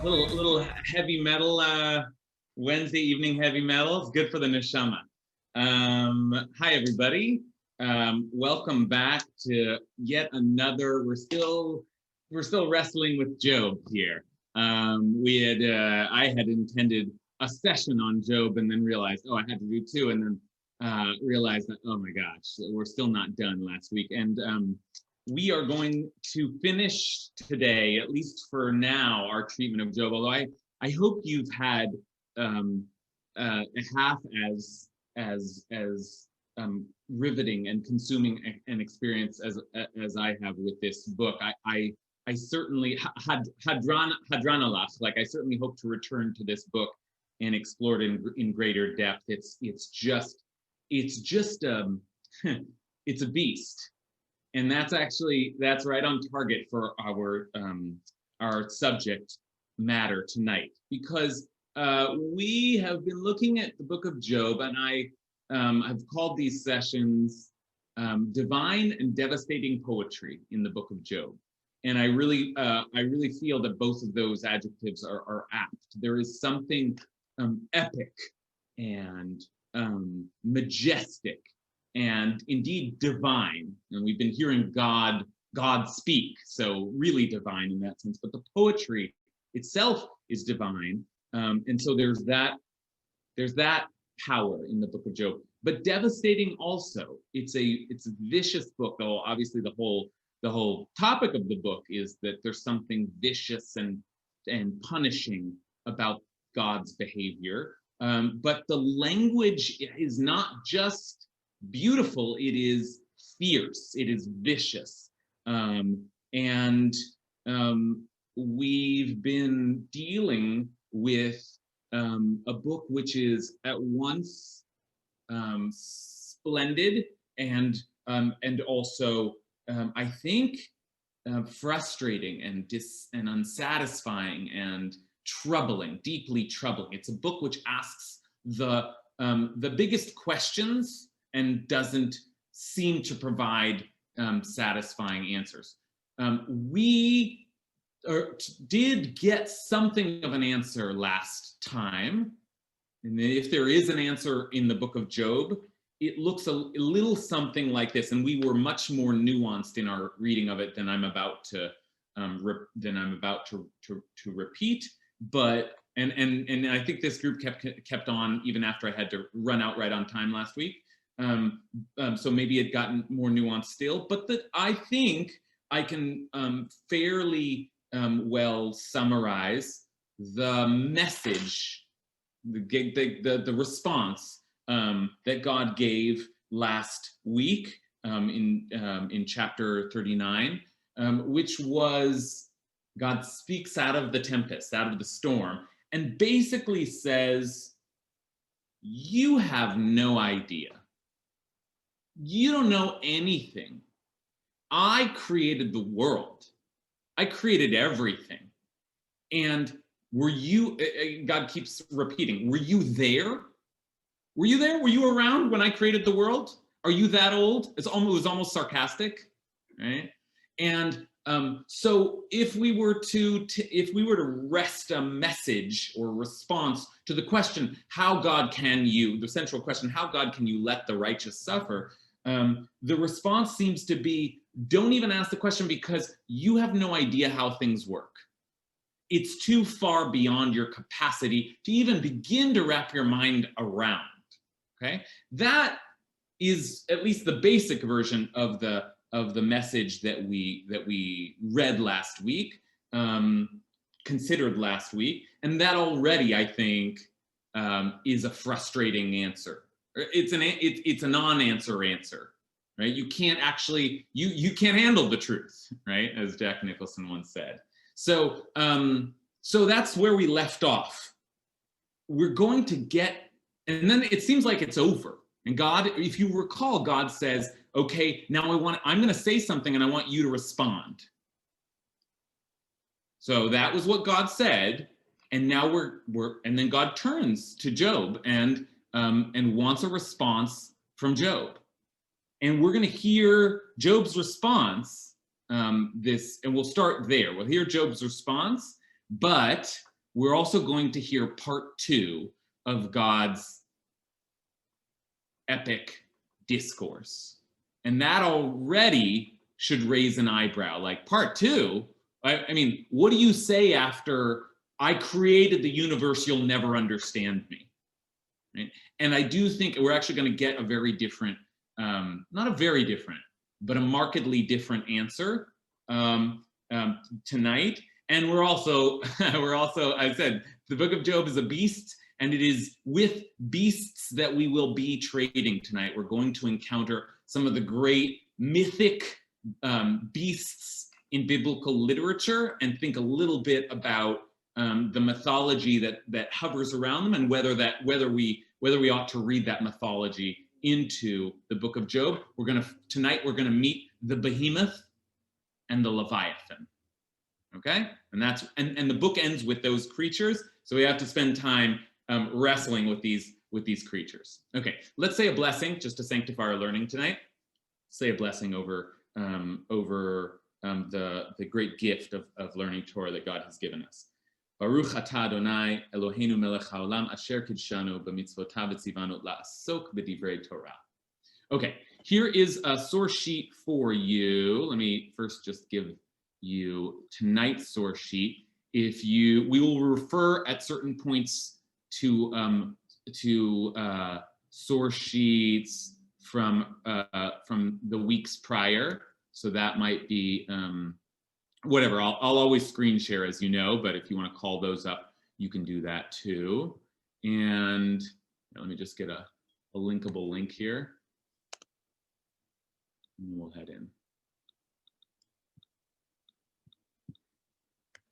Little heavy metal Wednesday evening heavy metal. It's good for the neshama. Hi everybody. Welcome back to yet another. We're still wrestling with Job here. I had intended a session on Job and then realized, I had to do two, and then realized that, oh my gosh, we're still not done last week. And we are going to finish today, at least for now, our treatment of Job. Although I hope you've had half as riveting and consuming an experience as I have with this book. I certainly hadranalach, like I certainly hope to return to this book and explore it in greater depth. It's just it's a beast. And that's right on target for our subject matter tonight, because we have been looking at the book of Job, and I have called these sessions divine and devastating poetry in the book of Job. And I really feel that both of those adjectives are apt. There is something epic and majestic and indeed divine, and we've been hearing God speak, so really divine in that sense. But the poetry itself is divine, and so there's that power in the book of Job. But devastating also. It's a vicious book, though. Obviously, the whole topic of the book is that there's something vicious and punishing about God's behavior. But the language is not just beautiful, it is fierce, it is vicious, and we've been dealing with a book which is at once splendid and also I think frustrating and unsatisfying and troubling, deeply troubling. It's a book which asks the biggest questions and doesn't seem to provide satisfying answers. We did get something of an answer last time, and if there is an answer in the book of Job, it looks a little something like this, and we were much more nuanced in our reading of it than I'm about to repeat. But and I think this group kept on even after I had to run out right on time last week. So maybe it gotten more nuanced still, but I think I can fairly well summarize the message, the response that God gave last week in chapter 39, which was God speaks out of the tempest, out of the storm, and basically says, you have no idea. You don't know anything. I created the world. I created everything. And were you, God keeps repeating, were you there? Were you there? Were you around when I created the world? Are you that old? It was almost sarcastic, right? And so if we were to wrest a message or response to the question, the central question, how God can you let the righteous suffer? The response seems to be, don't even ask the question, because you have no idea how things work. It's too far beyond your capacity to even begin to wrap your mind around. Okay, that is at least the basic version of the message that we read last week, considered last week, and that already, I think, is a frustrating answer. It's a non-answer answer, right? You can't actually you can't handle the truth, right? As Jack Nicholson once said. So that's where we left off. We're going to get, and then it seems like it's over. And God, if you recall, God says, okay, now I'm going to say something and I want you to respond. So that was what God said. And now and then God turns to Job and wants a response from Job. And we're going to hear Job's response, and we'll start there. We'll hear Job's response, but we're also going to hear part 2 of God's epic discourse. And that already should raise an eyebrow. Like, part 2? I mean, what do you say after I created the universe, you'll never understand me? Right? And I do think we're actually going to get a very different, not a very different, but a markedly different answer tonight. And we're also, I said, the book of Job is a beast, and it is with beasts that we will be trading tonight. We're going to encounter some of the great mythic beasts in biblical literature and think a little bit about the mythology that hovers around them, and whether we ought to read that mythology into the book of Job. Tonight we're gonna meet the behemoth and the Leviathan. Okay, and the book ends with those creatures, so we have to spend time wrestling with these creatures. Okay, let's say a blessing just to sanctify our learning tonight. Say a blessing over the great gift of learning Torah that God has given us. Baruch atah Adonai Eloheinu melech haolam asher kidshanu b'mitzvotav v'tzivanu la'asok b'divrei Torah. Okay, here is a source sheet for you. Let me first just give you tonight's source sheet. We will refer at certain points to source sheets from the weeks prior. So that might be whatever. I'll always screen share, as you know, but if you want to call those up, you can do that too. And let me just get a linkable link here. And we'll head in.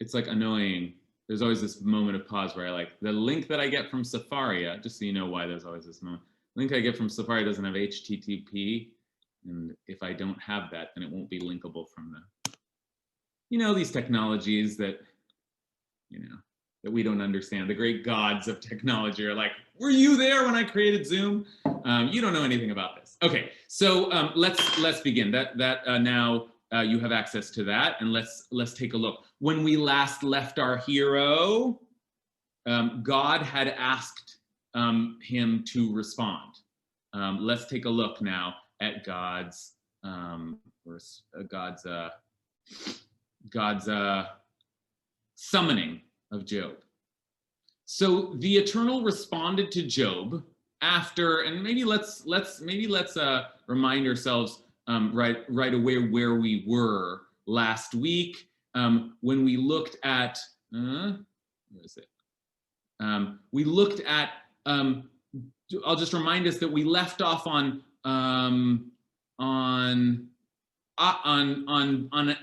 It's like annoying. There's always this moment of pause where I like the link that I get from Safaria, just so you know why there's always this moment. Link I get from Safari doesn't have HTTP. And if I don't have that, then it won't be linkable from these technologies that we don't understand. The great gods of technology are like, were you there when I created Zoom? You don't know anything about this. Okay, so let's begin. Now you have access to that, and let's take a look. When we last left our hero, God had asked him to respond. Let's take a look now at God's summoning of Job. So the Eternal responded to Job after, and maybe let's remind ourselves right away where we were last week when we looked at where is it? We looked at. I'll just remind us that we left off on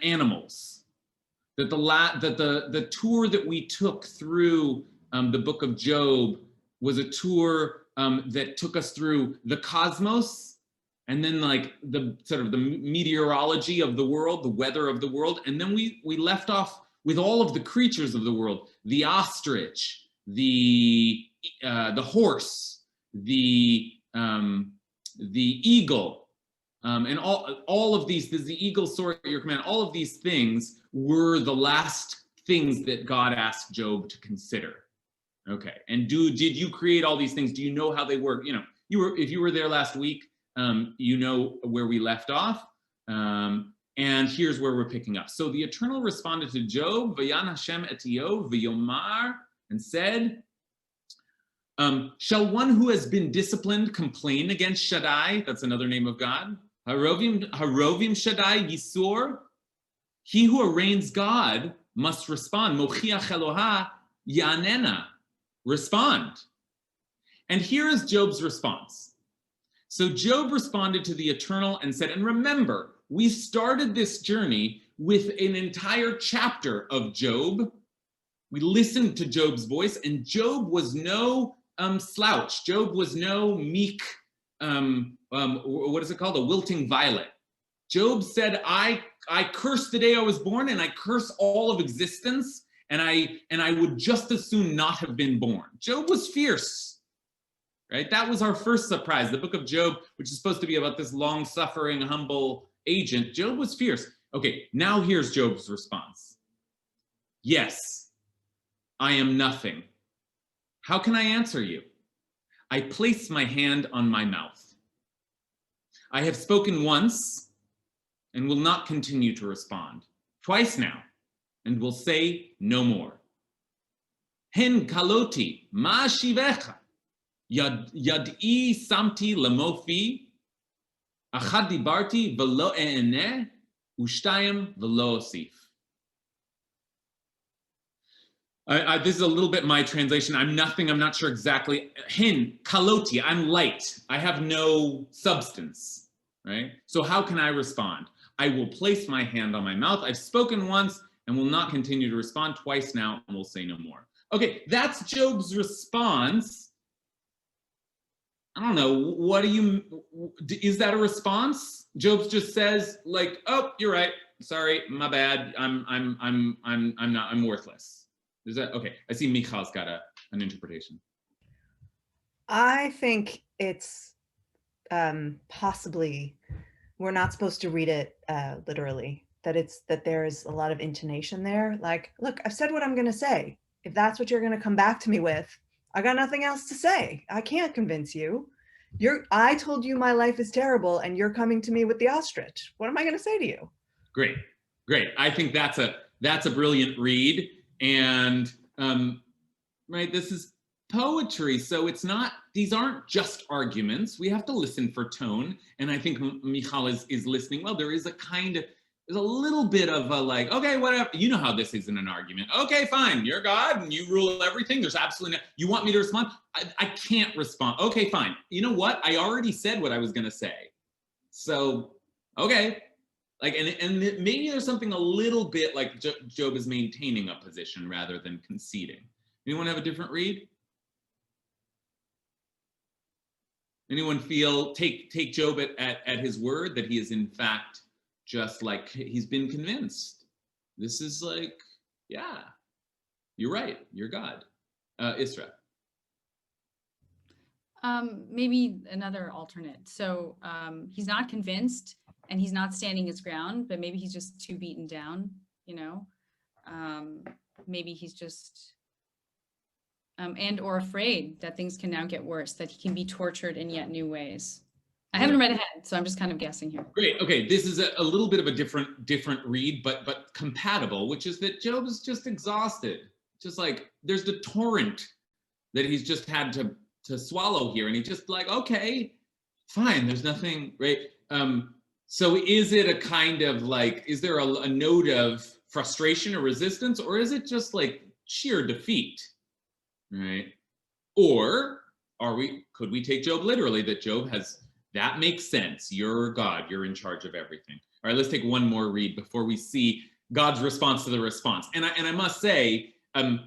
animals. That the tour that we took through the book of Job was a tour that took us through the cosmos, and then like the sort of the meteorology of the world, the weather of the world, and then we left off with all of the creatures of the world: the ostrich, the horse, the eagle, and all of these. There's the eagle soar at your command. All of these things were the last things that God asked Job to consider. Okay, and did you create all these things? Do you know how they work? If you were there last week, you know where we left off. And here's where we're picking up. So the Eternal responded to Job, Vayan Hashem et Eov v'yomar, and said, shall one who has been disciplined complain against Shaddai? That's another name of God. Harovim Shaddai Yisur. He who arraigns God must respond. Mochiach Eloha Yanena. Respond. And here is Job's response. So Job responded to the Eternal and said, and remember, we started this journey with an entire chapter of Job. We listened to Job's voice, and Job was no slouch. Job was no meek, what is it called? A wilting violet. Job said, I curse the day I was born, and I curse all of existence, and I would just as soon not have been born. Job was fierce, right? That was our first surprise. The book of Job, which is supposed to be about this long-suffering, humble agent, Job was fierce. Okay, now here's Job's response. Yes, I am nothing. How can I answer you? I place my hand on my mouth. I have spoken once and will not continue to respond. Twice now, and will say no more. Hen kaloti ma shivecha yad'i samti lamofi achad dibarti velo e'eneh ushtayim velo osif. This is a little bit my translation. I'm nothing. I'm not sure exactly. Hin, kaloti, I'm light. I have no substance, right? So how can I respond? I will place my hand on my mouth. I've spoken once and will not continue to respond. Twice now and will say no more. Okay, that's Job's response. I don't know. What do you, is that a response? Job just says like, oh, you're right. Sorry, my bad. I'm worthless. Is that okay? I see Michal's got an interpretation. I think it's possibly we're not supposed to read it literally. That there's a lot of intonation there. Like, look, I've said what I'm going to say. If that's what you're going to come back to me with, I got nothing else to say. I can't convince you. I told you my life is terrible, and you're coming to me with the ostrich. What am I going to say to you? Great. I think that's a brilliant read. And right, this is poetry, so it's not, these aren't just arguments. We have to listen for tone, and I think Michal is listening well. There is there's a little bit of a like, okay, whatever, you know how this isn't an argument. Okay, fine, you're God and you rule everything. There's absolutely no, you want me to respond? I can't respond. Okay, fine. You know what? I already said what I was gonna say. So, okay. Like, and maybe there's something a little bit like Job is maintaining a position rather than conceding. Anyone have a different read? Anyone feel, take Job at his word that he is in fact just like, he's been convinced. This is like, yeah, you're right, you're God. Isra. Maybe another alternate. So he's not convinced, and he's not standing his ground, but maybe he's just too beaten down, you know? Maybe he's just, and or afraid that things can now get worse, that he can be tortured in yet new ways. I haven't read ahead, so I'm just kind of guessing here. Great, okay, this is a little bit of a different read, but compatible, which is that Job is just exhausted. Just like, there's the torrent that he's just had to swallow here, and he's just like, okay, fine, there's nothing, right? So is it a kind of like, is there a note of frustration or resistance, or is it just like sheer defeat, right? Or could we take Job literally, that Job has, that makes sense, you're God, you're in charge of everything. All right, let's take one more read before we see God's response to the response. And I must say, I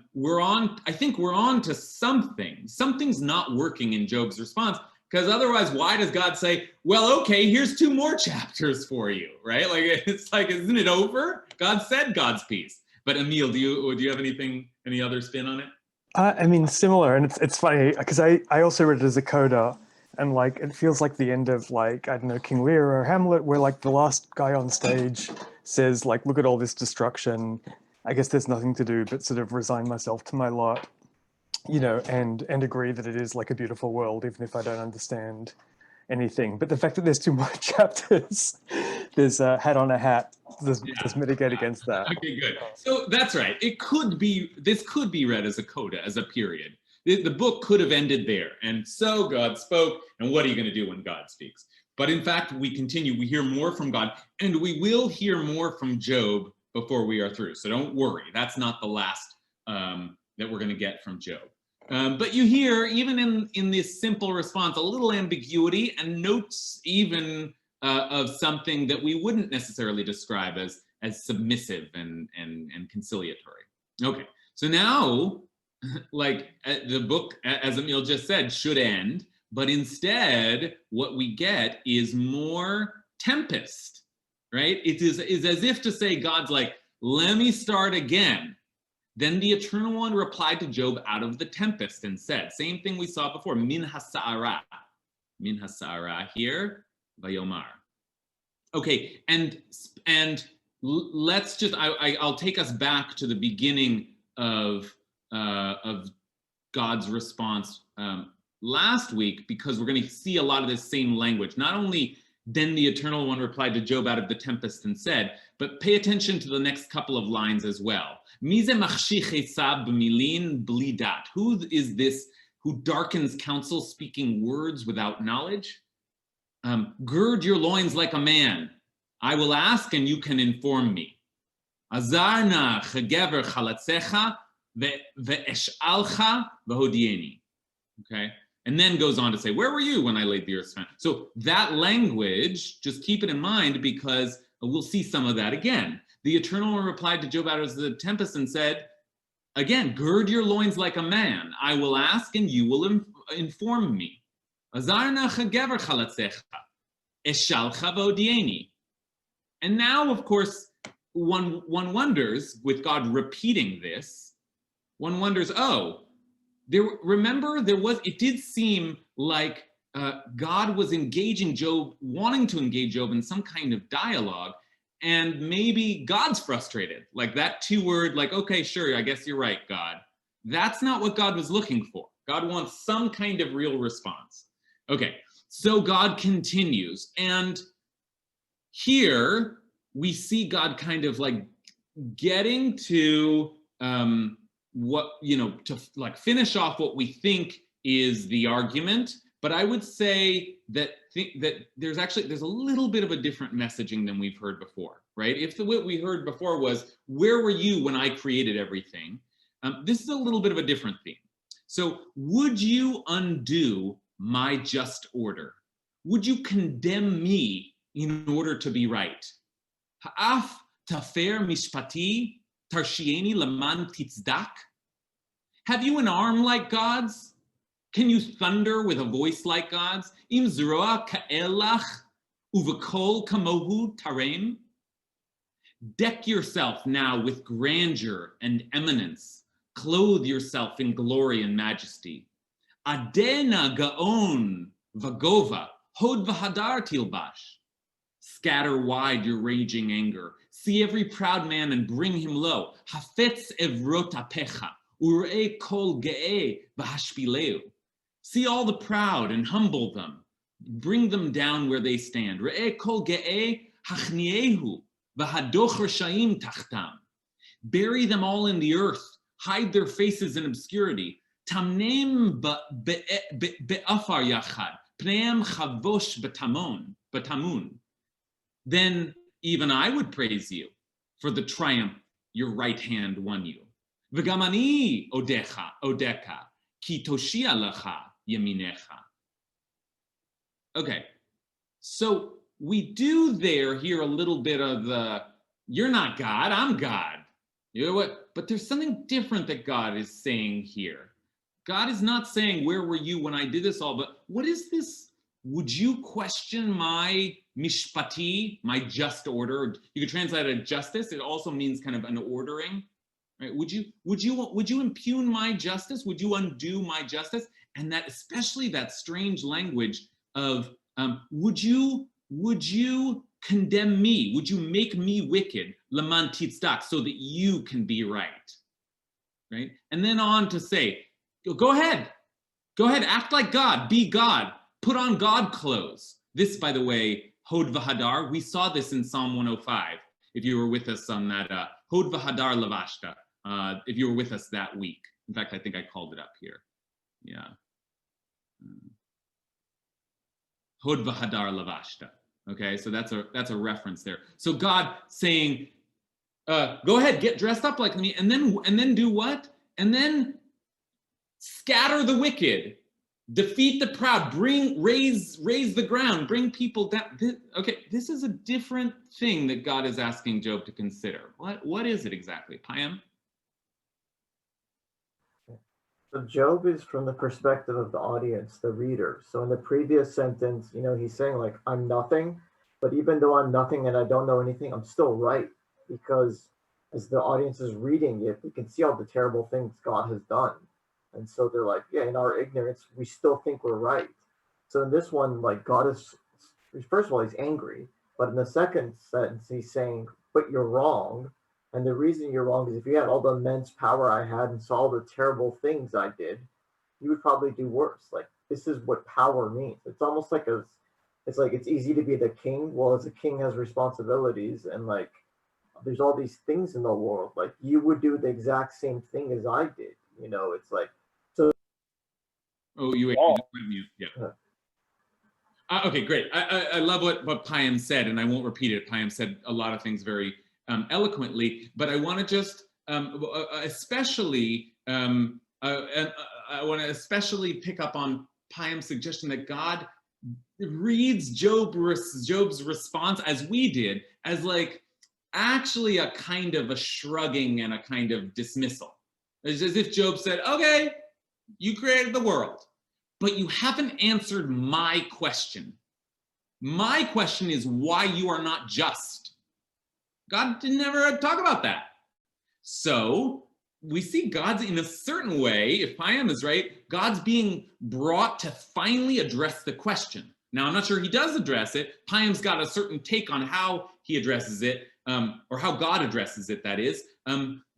think we're on to something. Something's not working in Job's response, because otherwise, why does God say, well, okay, here's 2 more chapters for you, right? Like, it's like, isn't it over? God said God's piece. But Emil, do you have any other spin on it? I mean, similar, and it's funny, because I also read it as a coda, and like, it feels like the end of like, I don't know, King Lear or Hamlet, where like the last guy on stage says like, look at all this destruction. I guess there's nothing to do but sort of resign myself to my lot, you know, and agree that it is like a beautiful world, even if I don't understand anything. But the fact that there's 2 more chapters, there's a hat on a hat, does mitigate against that. Okay, good. So that's right. This could be read as a coda, as a period. The book could have ended there. And so God spoke, and what are you going to do when God speaks? But in fact, we continue. We hear more from God, and we will hear more from Job before we are through. So don't worry. That's not the last that we're going to get from Job. But you hear, even in this simple response, a little ambiguity and notes even of something that we wouldn't necessarily describe as submissive and conciliatory. Okay, so now, like the book, as Emil just said, should end, but instead what we get is more tempest, right? It is as if to say, God's like, let me start again. Then the Eternal One replied to Job out of the tempest and said, same thing we saw before, min hasa'ara here, vayomar. Okay, and let's just, I'll take us back to the beginning of God's response last week, because we're going to see a lot of this same language. Not only then the Eternal One replied to Job out of the tempest and said, but pay attention to the next couple of lines as well. Who is this who darkens counsel, speaking words without knowledge? Gird your loins like a man. I will ask and you can inform me. Azarna chegever chalatzecha ve'eshalcha v'hodieni. Okay, and then goes on to say, where were you when I laid the earth's foundation? So that language, just keep it in mind, because we'll see some of that again. The Eternal One replied to Job out of the tempest and said, again, gird your loins like a man. I will ask and you will inform me. Azarna chegever chalatzecha eshalcha v'hodieni. And now, of course, one wonders, with God repeating this, one wonders, it did seem like God was engaging Job, wanting to engage Job in some kind of dialogue, and maybe God's frustrated. Like that 2-word, like, okay, sure, I guess you're right, God. That's not what God was looking for. God wants some kind of real response. Okay, so God continues, and here we see God kind of like getting to to like finish off what we think is the argument. But I would say that there's a little bit of a different messaging than we've heard before, right? If what we heard before was, where were you when I created everything? This is a little bit of a different theme. So would you undo my just order? Would you condemn me in order to be right? Ha'af tafer mishpati tarshieni laman titzdak. Have you an arm like God's? Can you thunder with a voice like God's? Im zroa ka'elach uvekol kamohu tarem. Deck yourself now with grandeur and eminence. Clothe yourself in glory and majesty. Adena gaon vagova hod vahadar tilbash. Scatter wide your raging anger. See every proud man and bring him low. Hafetz evrot apecha, urei kol ge'eh v'hashpileu. See all the proud and humble them. Bring them down where they stand. Re'eh kol ge'eh hachniehu v'hadoch reshayim tachtam. Bury them all in the earth. Hide their faces in obscurity. Tamnem be'afar yachad. Pneim chavosh batamun. Then even I would praise you for the triumph your right hand won you. V'gamani odeka, ki toshia lecha yaminecha. Okay, so we do hear a little bit of the, you're not God, I'm God. You know what? But there's something different that God is saying here. God is not saying, where were you when I did this all, but what is this? Would you question my mishpati, my just order? You could translate it as justice. It also means kind of an ordering, right? Would you impugn my justice? Would you undo my justice? And that, especially that strange language of, would you condemn me? Would you make me wicked, laman titzdak, so that you can be right, right? And then on to say, go ahead, act like God, be God. Put on God clothes. This, by the way, Hod v'hadar, we saw this in Psalm 105. If you were with us on that, Hod v'hadar lavashta, if you were with us that week. In fact, I think I called it up here. Yeah. Hod v'hadar lavashta. Okay, so that's a reference there. So God saying, go ahead, get dressed up like me, and then do what? And then scatter the wicked. Defeat the proud, raise the ground, bring people down. This is a different thing that God is asking Job to consider. What is it exactly, Payam? So Job is from the perspective of the audience, the reader. So in the previous sentence, he's saying like, I'm nothing, but even though I'm nothing and I don't know anything, I'm still right, because as the audience is reading it, they can see all the terrible things God has done. And so they're like, yeah, in our ignorance, we still think we're right. So in this one, like God is, first of all, he's angry. But in the second sentence, he's saying, but you're wrong. And the reason you're wrong is if you had all the immense power I had and saw all the terrible things I did, you would probably do worse. Like, this is what power means. It's almost like it's easy to be the king. Well, as a king has responsibilities, and like there's all these things in the world. Like, you would do the exact same thing as I did. You know, it's like, so. Oh, you Oh. just went mute. Yeah. Okay, great. I love what Payam said, and I won't repeat it. Payam said a lot of things very eloquently, but I want to just especially I want to especially pick up on Payam's suggestion that God reads Job's response, as we did, as like actually a kind of a shrugging and a kind of dismissal. It's as if Job said, okay, you created the world, but you haven't answered my question. My question is why you are not just. God didn't ever talk about that. So we see God's, in a certain way, if Payam is right, God's being brought to finally address the question. Now, I'm not sure he does address it. Payam's got a certain take on how he addresses it, or how God addresses it, that is,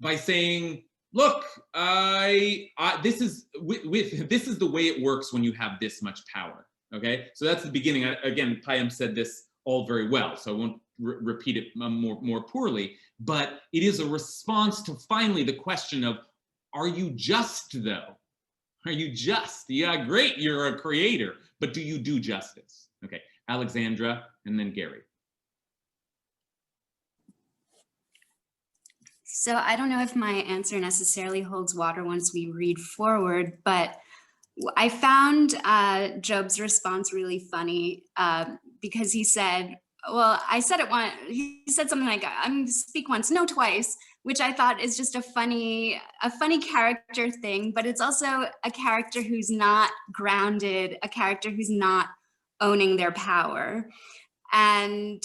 by saying, look, this is the way it works when you have this much power. Okay, so that's the beginning. Again, Payam said this all very well, so I won't repeat it more poorly. But it is a response to finally the question of, are you just though? Are you just? Yeah, great, you're a creator, but do you do justice? Okay, Alexandra, and then Gary. So I don't know if my answer necessarily holds water once we read forward, but I found Job's response really funny because he said, well, I said it once, he said something like, I'm speak once, no twice, which I thought is just a funny character thing, but it's also a character who's not grounded, a character who's not owning their power. And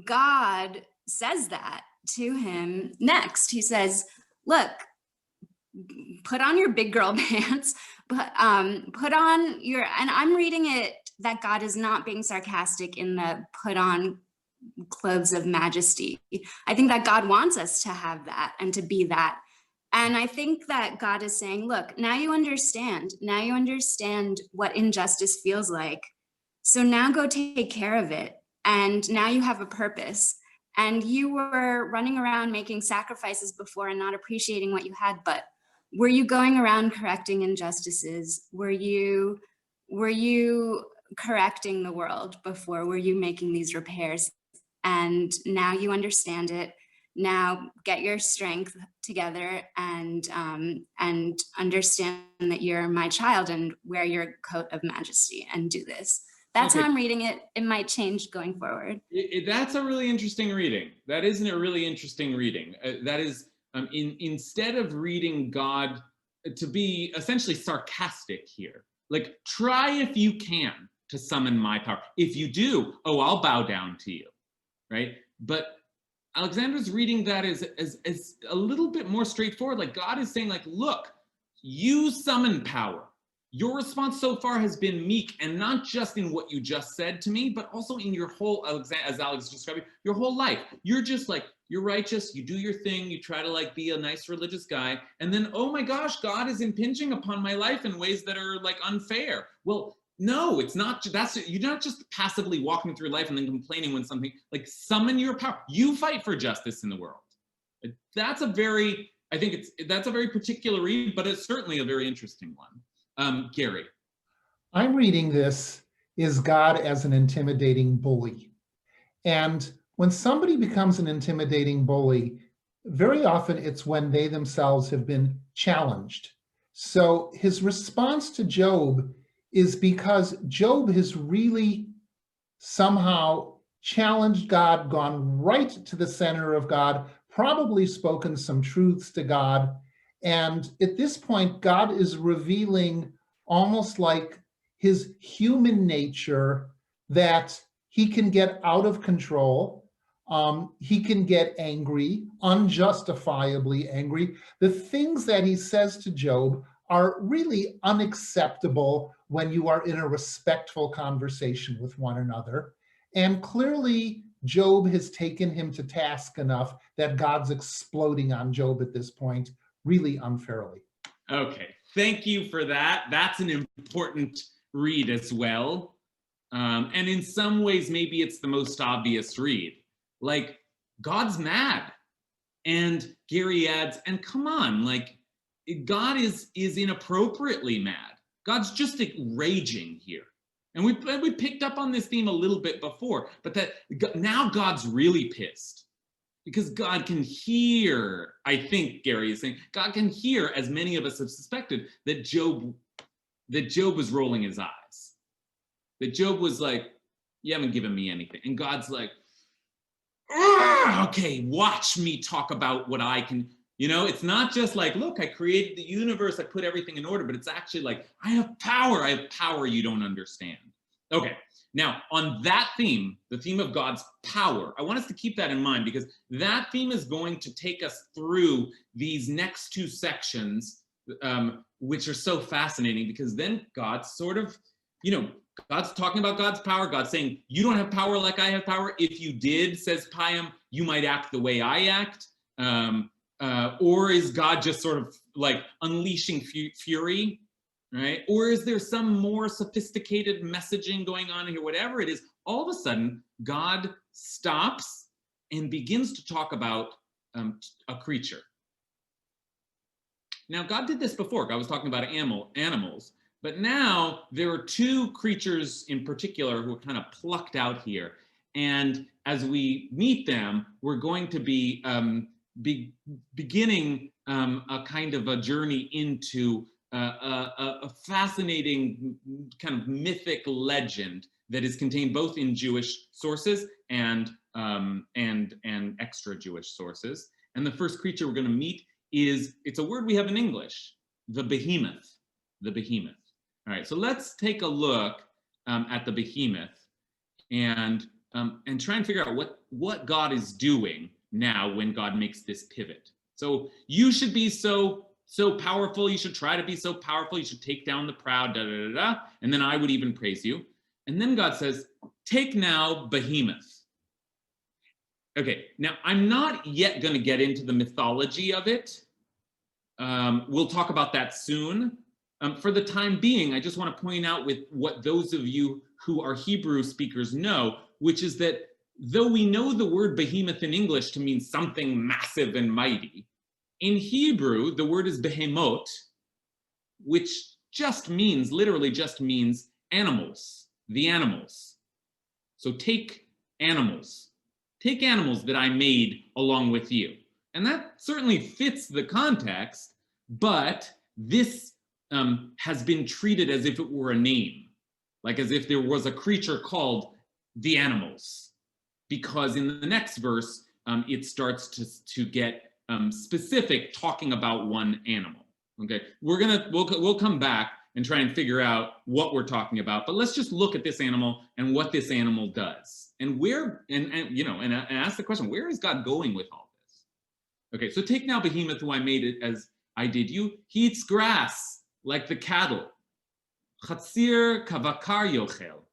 God says that to him next. He says, look, put on your big girl pants, but put on your, and I'm reading it that God is not being sarcastic in the put on clothes of majesty. I think that God wants us to have that and to be that. And I think that God is saying, look, now you understand what injustice feels like. So now go take care of it. And now you have a purpose. And you were running around making sacrifices before and not appreciating what you had, but were you going around correcting injustices? Were you correcting the world before? Were you making these repairs? And now you understand it. Now get your strength together and understand that you're my child and wear your coat of majesty and do this. That's okay. How I'm reading it. It might change going forward. That's a really interesting reading. That isn't a really interesting reading. That is, instead of reading God to be essentially sarcastic here, like, try if you can to summon my power. If you do, oh, I'll bow down to you, right? But Alexander's reading that as a little bit more straightforward. Like, God is saying, like, look, you summon power. Your response so far has been meek, and not just in what you just said to me, but also in your whole, as Alex described, your whole life. You're just like, you're righteous, you do your thing, you try to like be a nice religious guy, and then, oh my gosh, God is impinging upon my life in ways that are like unfair. Well, no, it's not. You're not just passively walking through life and then complaining when something, like, summon your power. You fight for justice in the world. That's a very, I think that's a very particular read, but it's certainly a very interesting one. Gary. I'm reading this is God as an intimidating bully. And when somebody becomes an intimidating bully, very often it's when they themselves have been challenged. So his response to Job is because Job has really somehow challenged God, gone right to the center of God, probably spoken some truths to God. And at this point, God is revealing almost like his human nature, that he can get out of control. He can get angry, unjustifiably angry. The things that he says to Job are really unacceptable when you are in a respectful conversation with one another. And clearly, Job has taken him to task enough that God's exploding on Job at this point, really unfairly. Okay, thank you for that. That's an important read as well. And in some ways, maybe it's the most obvious read. Like, God's mad. And Gary adds, and come on, like, God is inappropriately mad. God's just raging here. And we picked up on this theme a little bit before, but that now God's really pissed. Because God can hear, I think Gary is saying, God can hear, as many of us have suspected, that Job was rolling his eyes. That Job was like, you haven't given me anything. And God's like, okay, watch me talk about what I can. It's not just like, look, I created the universe, I put everything in order, but it's actually like, I have power you don't understand. Okay, now on that theme, the theme of God's power, I want us to keep that in mind, because that theme is going to take us through these next two sections, which are so fascinating, because then God sort of, God's talking about God's power. God's saying, you don't have power like I have power. If you did, says Payam, you might act the way I act. Or is God just sort of like unleashing fury, right? Or is there some more sophisticated messaging going on here? Whatever it is, all of a sudden, God stops and begins to talk about a creature. Now, God did this before. God was talking about animals. But now there are two creatures in particular who are kind of plucked out here. And as we meet them, we're going to be beginning a kind of a journey into a fascinating kind of mythic legend that is contained both in Jewish sources and extra Jewish sources. And the first creature we're going to meet it's a word we have in English, the behemoth, the behemoth. All right, so let's take a look at the behemoth and try and figure out what God is doing now when God makes this pivot. So you should be so powerful. You should try to be so powerful. You should take down the proud, and then I would even praise you. And then God says, take now behemoth. Okay, now I'm not yet going to get into the mythology of it. We'll talk about that soon. For the time being, I just want to point out with what those of you who are Hebrew speakers know, which is that though we know the word behemoth in English to mean something massive and mighty, in Hebrew, the word is behemoth, which literally just means animals, the animals. So take animals that I made along with you. And that certainly fits the context, but this has been treated as if it were a name, like as if there was a creature called the animals, because in the next verse, it starts to get specific, talking about one animal. Okay, we'll come back and try and figure out what we're talking about, but let's just look at this animal and what this animal does, and ask the question: where is God going with all this? Okay, so take now behemoth, who I made it as I did you. He eats grass like the cattle. Chatzir kavakar yochel.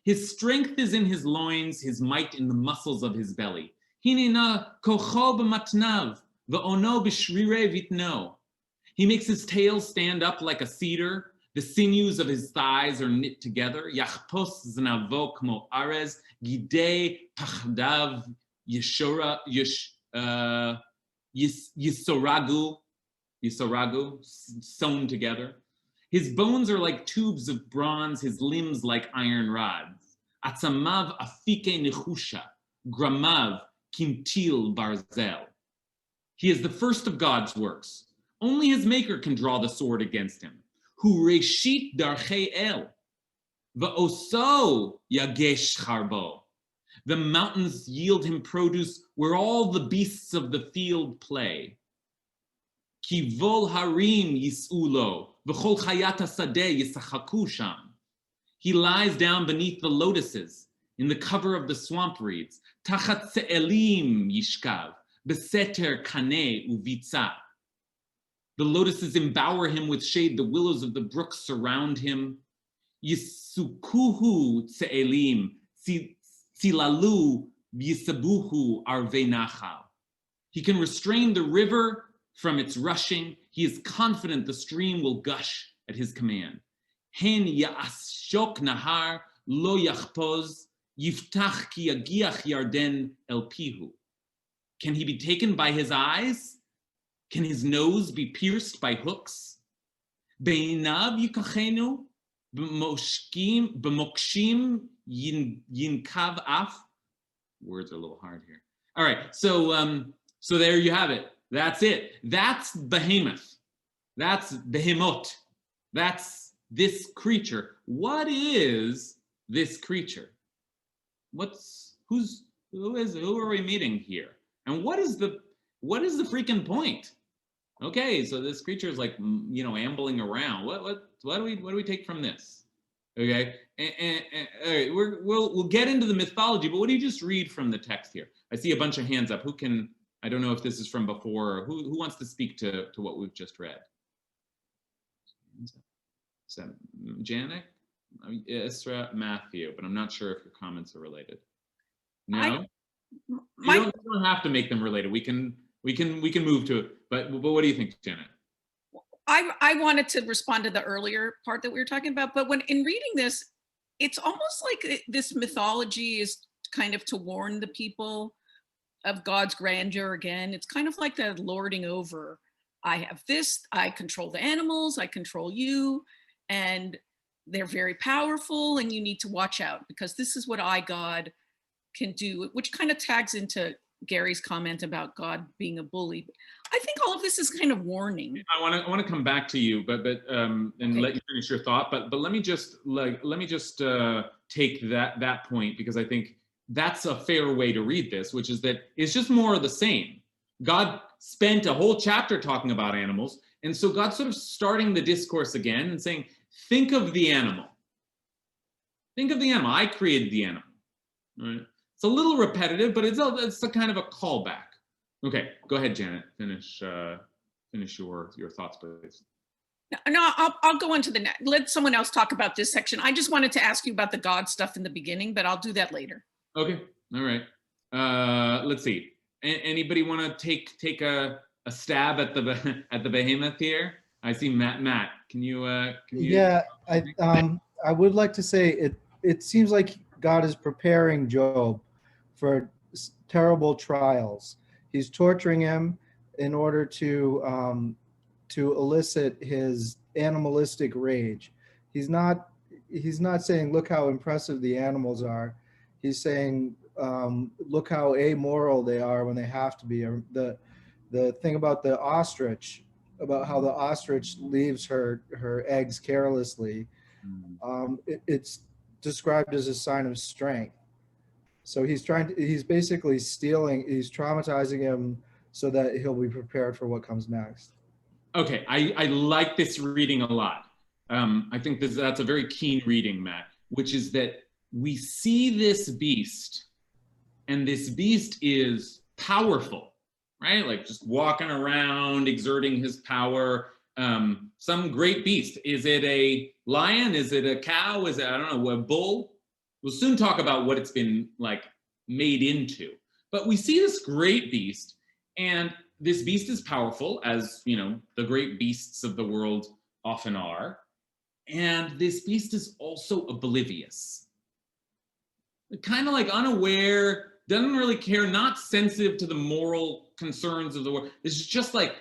His strength is in his loins, his might in the muscles of his belly. Hinena kocho b'matnav, v'ono b'shrire vitno. He makes his tail stand up like a cedar. The sinews of his thighs are knit together. Yachpos znavo kmo arez, gidei pachdav yisoragu, sewn together. His bones are like tubes of bronze, his limbs like iron rods. Atzamav afike nechusha, gramav kimtil barzel. He is the first of God's works. Only his maker can draw the sword against him. Hu reshit darchei el, va'oso yagesh charbo. The mountains yield him produce where all the beasts of the field play. Kivol harim yisulo, v'chol chayat hasadeh yisachaku sham. He lies down beneath the lotuses, in the cover of the swamp reeds. Tachat se'elim yishkav, beseter kaneh uvitza. The lotuses embower him with shade. The willows of the brook surround him. Yisukuhu se'elim, silalu v'yisabuhu arvei nachal. He can restrain the river from its rushing. He is confident the stream will gush at his command. Hen ya'ashok nahar lo yachpoz yiftach ki yagiach yarden el pihu. Can he be taken by his eyes? Can his nose be pierced by hooks? Beinav yikachenu b'mokshim yinkav af. Words are a little hard here. All right, so there you have it. That's it. That's behemoth. That's behemoth. That's this creature. What is this creature? Who are we meeting here? And what is the freaking point? Okay, so this creature is like, ambling around. What do we take from this? Okay, and all right, we'll get into the mythology, but what do you just read from the text here? I see a bunch of hands up. Who can? I don't know if this is from before. Or who wants to speak to what we've just read? Is that Janet, Isra, Matthew? But I'm not sure if your comments are related. No, you don't have to make them related. We can move to it. But what do you think, Janet? I wanted to respond to the earlier part that we were talking about, but in reading this, it's almost like this mythology is kind of to warn the people of God's grandeur again. It's kind of like the lording over. I have this, I control the animals, I control you, and they're very powerful, and you need to watch out because this is what God can do, which kind of tags into Gary's comment about God being a bully. I think all of this is kind of warning. I want to come back to you, but and okay, let you finish your thought. But let me just take that point, because I think that's a fair way to read this, which is that it's just more of the same. God spent a whole chapter talking about animals, and so God's sort of starting the discourse again and saying, think of the animal. Think of the animal. I created the animal. All right. It's a little repetitive, but it's a kind of a callback. Okay, go ahead, Janet. Finish your thoughts, please. No, I'll go on to the next. Let someone else talk about this section. I just wanted to ask you about the God stuff in the beginning, but I'll do that later. Okay, all right. Let's see. Anybody want to take a stab at the behemoth here? I see Matt. Can you? Yeah, I would like to say it seems like God is preparing Job for terrible trials. He's torturing him in order to elicit his animalistic rage. He's not saying, look how impressive the animals are. He's saying, look how amoral they are when they have to be. The thing about the ostrich, about how the ostrich leaves her eggs carelessly, it's described as a sign of strength. So he's basically he's traumatizing him so that he'll be prepared for what comes next. Okay, I like this reading a lot. I think that's a very keen reading, Matt, which is that we see this beast, and this beast is powerful, right? Like just walking around, exerting his power. Some great beast. Is it a lion? Is it a cow? Is it, I don't know, a bull? We'll soon talk about what it's been like made into. But we see this great beast, and this beast is powerful, as the great beasts of the world often are. And this beast is also oblivious. Kind of like unaware, doesn't really care, not sensitive to the moral concerns of the world. It's just like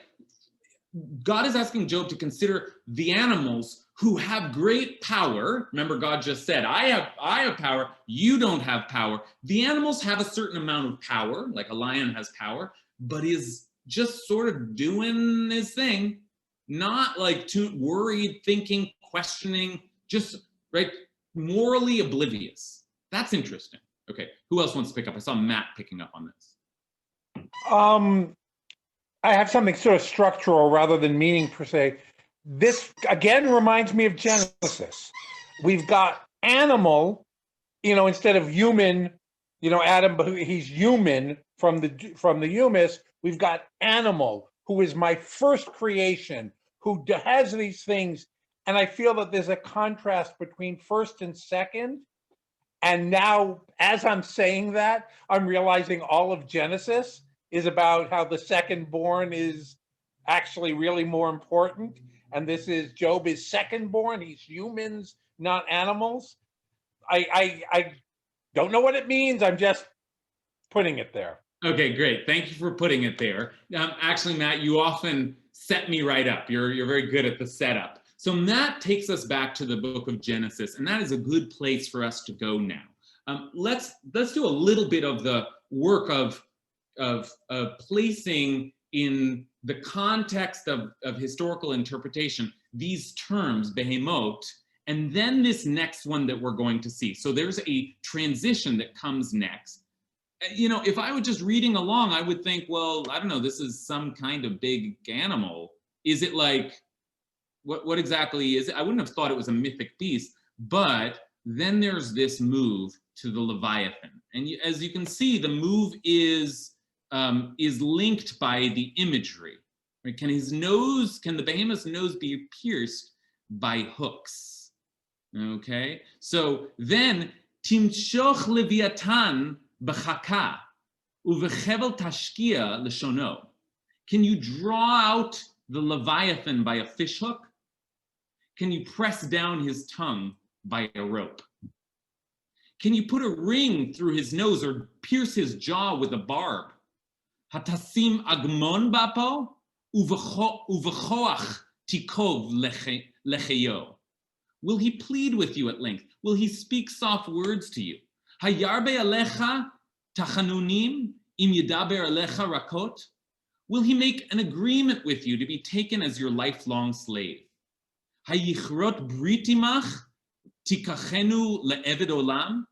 God is asking Job to consider the animals who have great power. Remember, God just said, I have power, you don't have power. The animals have a certain amount of power, like a lion has power, but is just sort of doing his thing, not like too worried, thinking, questioning, just right, morally oblivious. That's interesting. Okay, who else wants to pick up? I saw Matt picking up on this. I have something sort of structural rather than meaning per se. This again reminds me of Genesis. We've got animal, instead of human, Adam, he's human from the humus. We've got animal, who is my first creation, who has these things. And I feel that there's a contrast between first and second. And now, as I'm saying that, I'm realizing all of Genesis is about how the second born is actually really more important. And this is Job is second born. He's humans, not animals. I don't know what it means. I'm just putting it there. Okay, great. Thank you for putting it there. Actually, Matt, you often set me right up. You're very good at the setup. So Matt takes us back to the book of Genesis, and that is a good place for us to go now. Let's do a little bit of the work of placing in the context of historical interpretation these terms, behemoth, and then this next one that we're going to see. So there's a transition that comes next. You know, if I were just reading along, I would think, well, I don't know, this is some kind of big animal. Is it like, what exactly is it? I wouldn't have thought it was a mythic beast, but then there's this move to the Leviathan. And as you can see, the move is linked by the imagery. Right? Can the behemoth's nose be pierced by hooks? Okay, so then, Timshoch Leviathan b'chaka uvechevel tashkia l'shono. Can you draw out the Leviathan by a fishhook? Can you press down his tongue by a rope? Can you put a ring through his nose or pierce his jaw with a barb? Hatasim agmon bapo uvechoach tikov lecheyo. Will he plead with you at length? Will he speak soft words to you? Hayarbe alecha tachanunim im yedaber alecha rakot. Will he make an agreement with you to be taken as your lifelong slave? Hayichrot britimach tikachenu le'eved olam.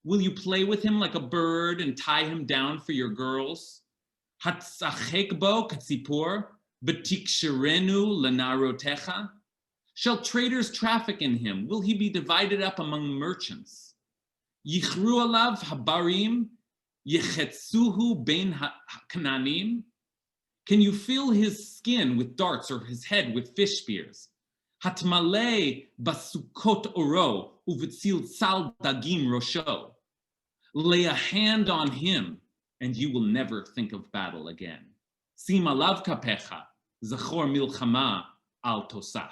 Will you play with him like a bird and tie him down for your girls? Hatzachek bo katzipor betiksherenu lenarotecha. Shall traders traffic in him? Will he be divided up among merchants? Yichru alav habarim yechetsuhu bein kananim. Can you fill his skin with darts or his head with fish spears? Hatmale basukot oro uvitzil sal dagim rosho. Lay a hand on him, and you will never think of battle again. Sim alav kapecha zachor milchama al tosaf.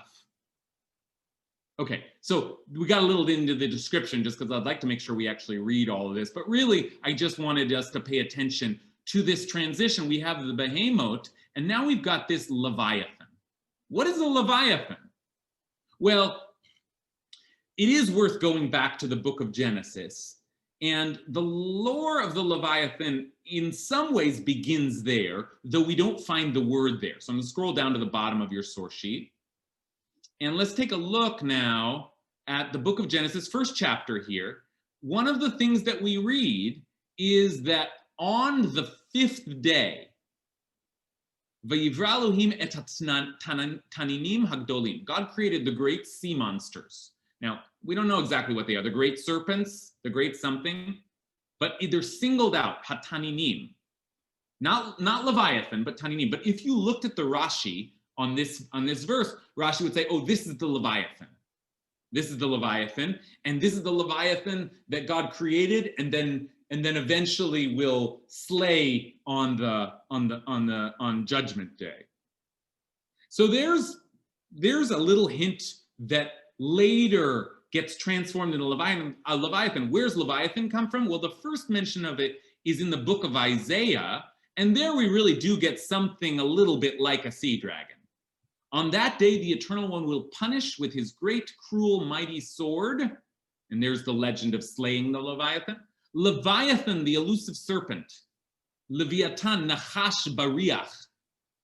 Okay, so we got a little into the description just because I'd like to make sure we actually read all of this, but really I just wanted us to pay attention to this transition. We have the behemoth, and now we've got this Leviathan. What is a Leviathan? Well, it is worth going back to the book of Genesis, and the lore of the Leviathan in some ways begins there, though we don't find the word there. So I'm gonna scroll down to the bottom of your source sheet. And let's take a look now at the book of Genesis, first chapter here. One of the things that we read is that on the fifth day, Vayivra Elohim et taninim hagdolim. God created the great sea monsters. Now, we don't know exactly what they are, the great serpents, the great something, but they're singled out, hataninim. Not Leviathan, but taninim. But if you looked at the Rashi on this verse, Rashi would say, oh, this is the Leviathan. This is the Leviathan, and this is the Leviathan that God created, and then eventually will slay on Judgment Day. So there's a little hint that later gets transformed into a Leviathan. Where's Leviathan come from? Well, the first mention of it is in the book of Isaiah, and there we really do get something a little bit like a sea dragon. On that day, the Eternal One will punish with his great, cruel, mighty sword. And there's the legend of slaying the Leviathan. Leviathan, the elusive serpent. Leviathan, Nachash Bariach.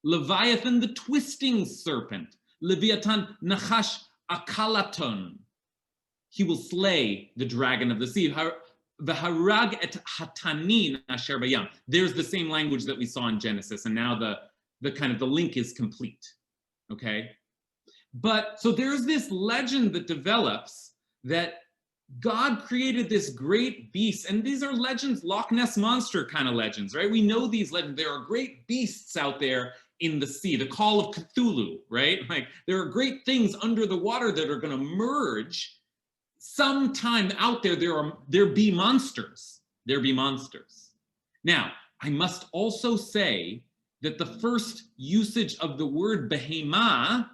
Leviathan, the twisting serpent. Leviathan, Nachash Akalaton. He will slay the dragon of the sea. V'harag et hatanin asher bayam. There's the same language that we saw in Genesis, and now the kind of the link is complete. Okay, but so there's this legend that develops that God created this great beast, and these are legends, Loch Ness Monster kind of legends, right? We know these legends. There are great beasts out there in the sea, the call of Cthulhu, right? Like there are great things under the water that are going to merge sometime out there, there be monsters. There be monsters. Now, I must also say that the first usage of the word behemah,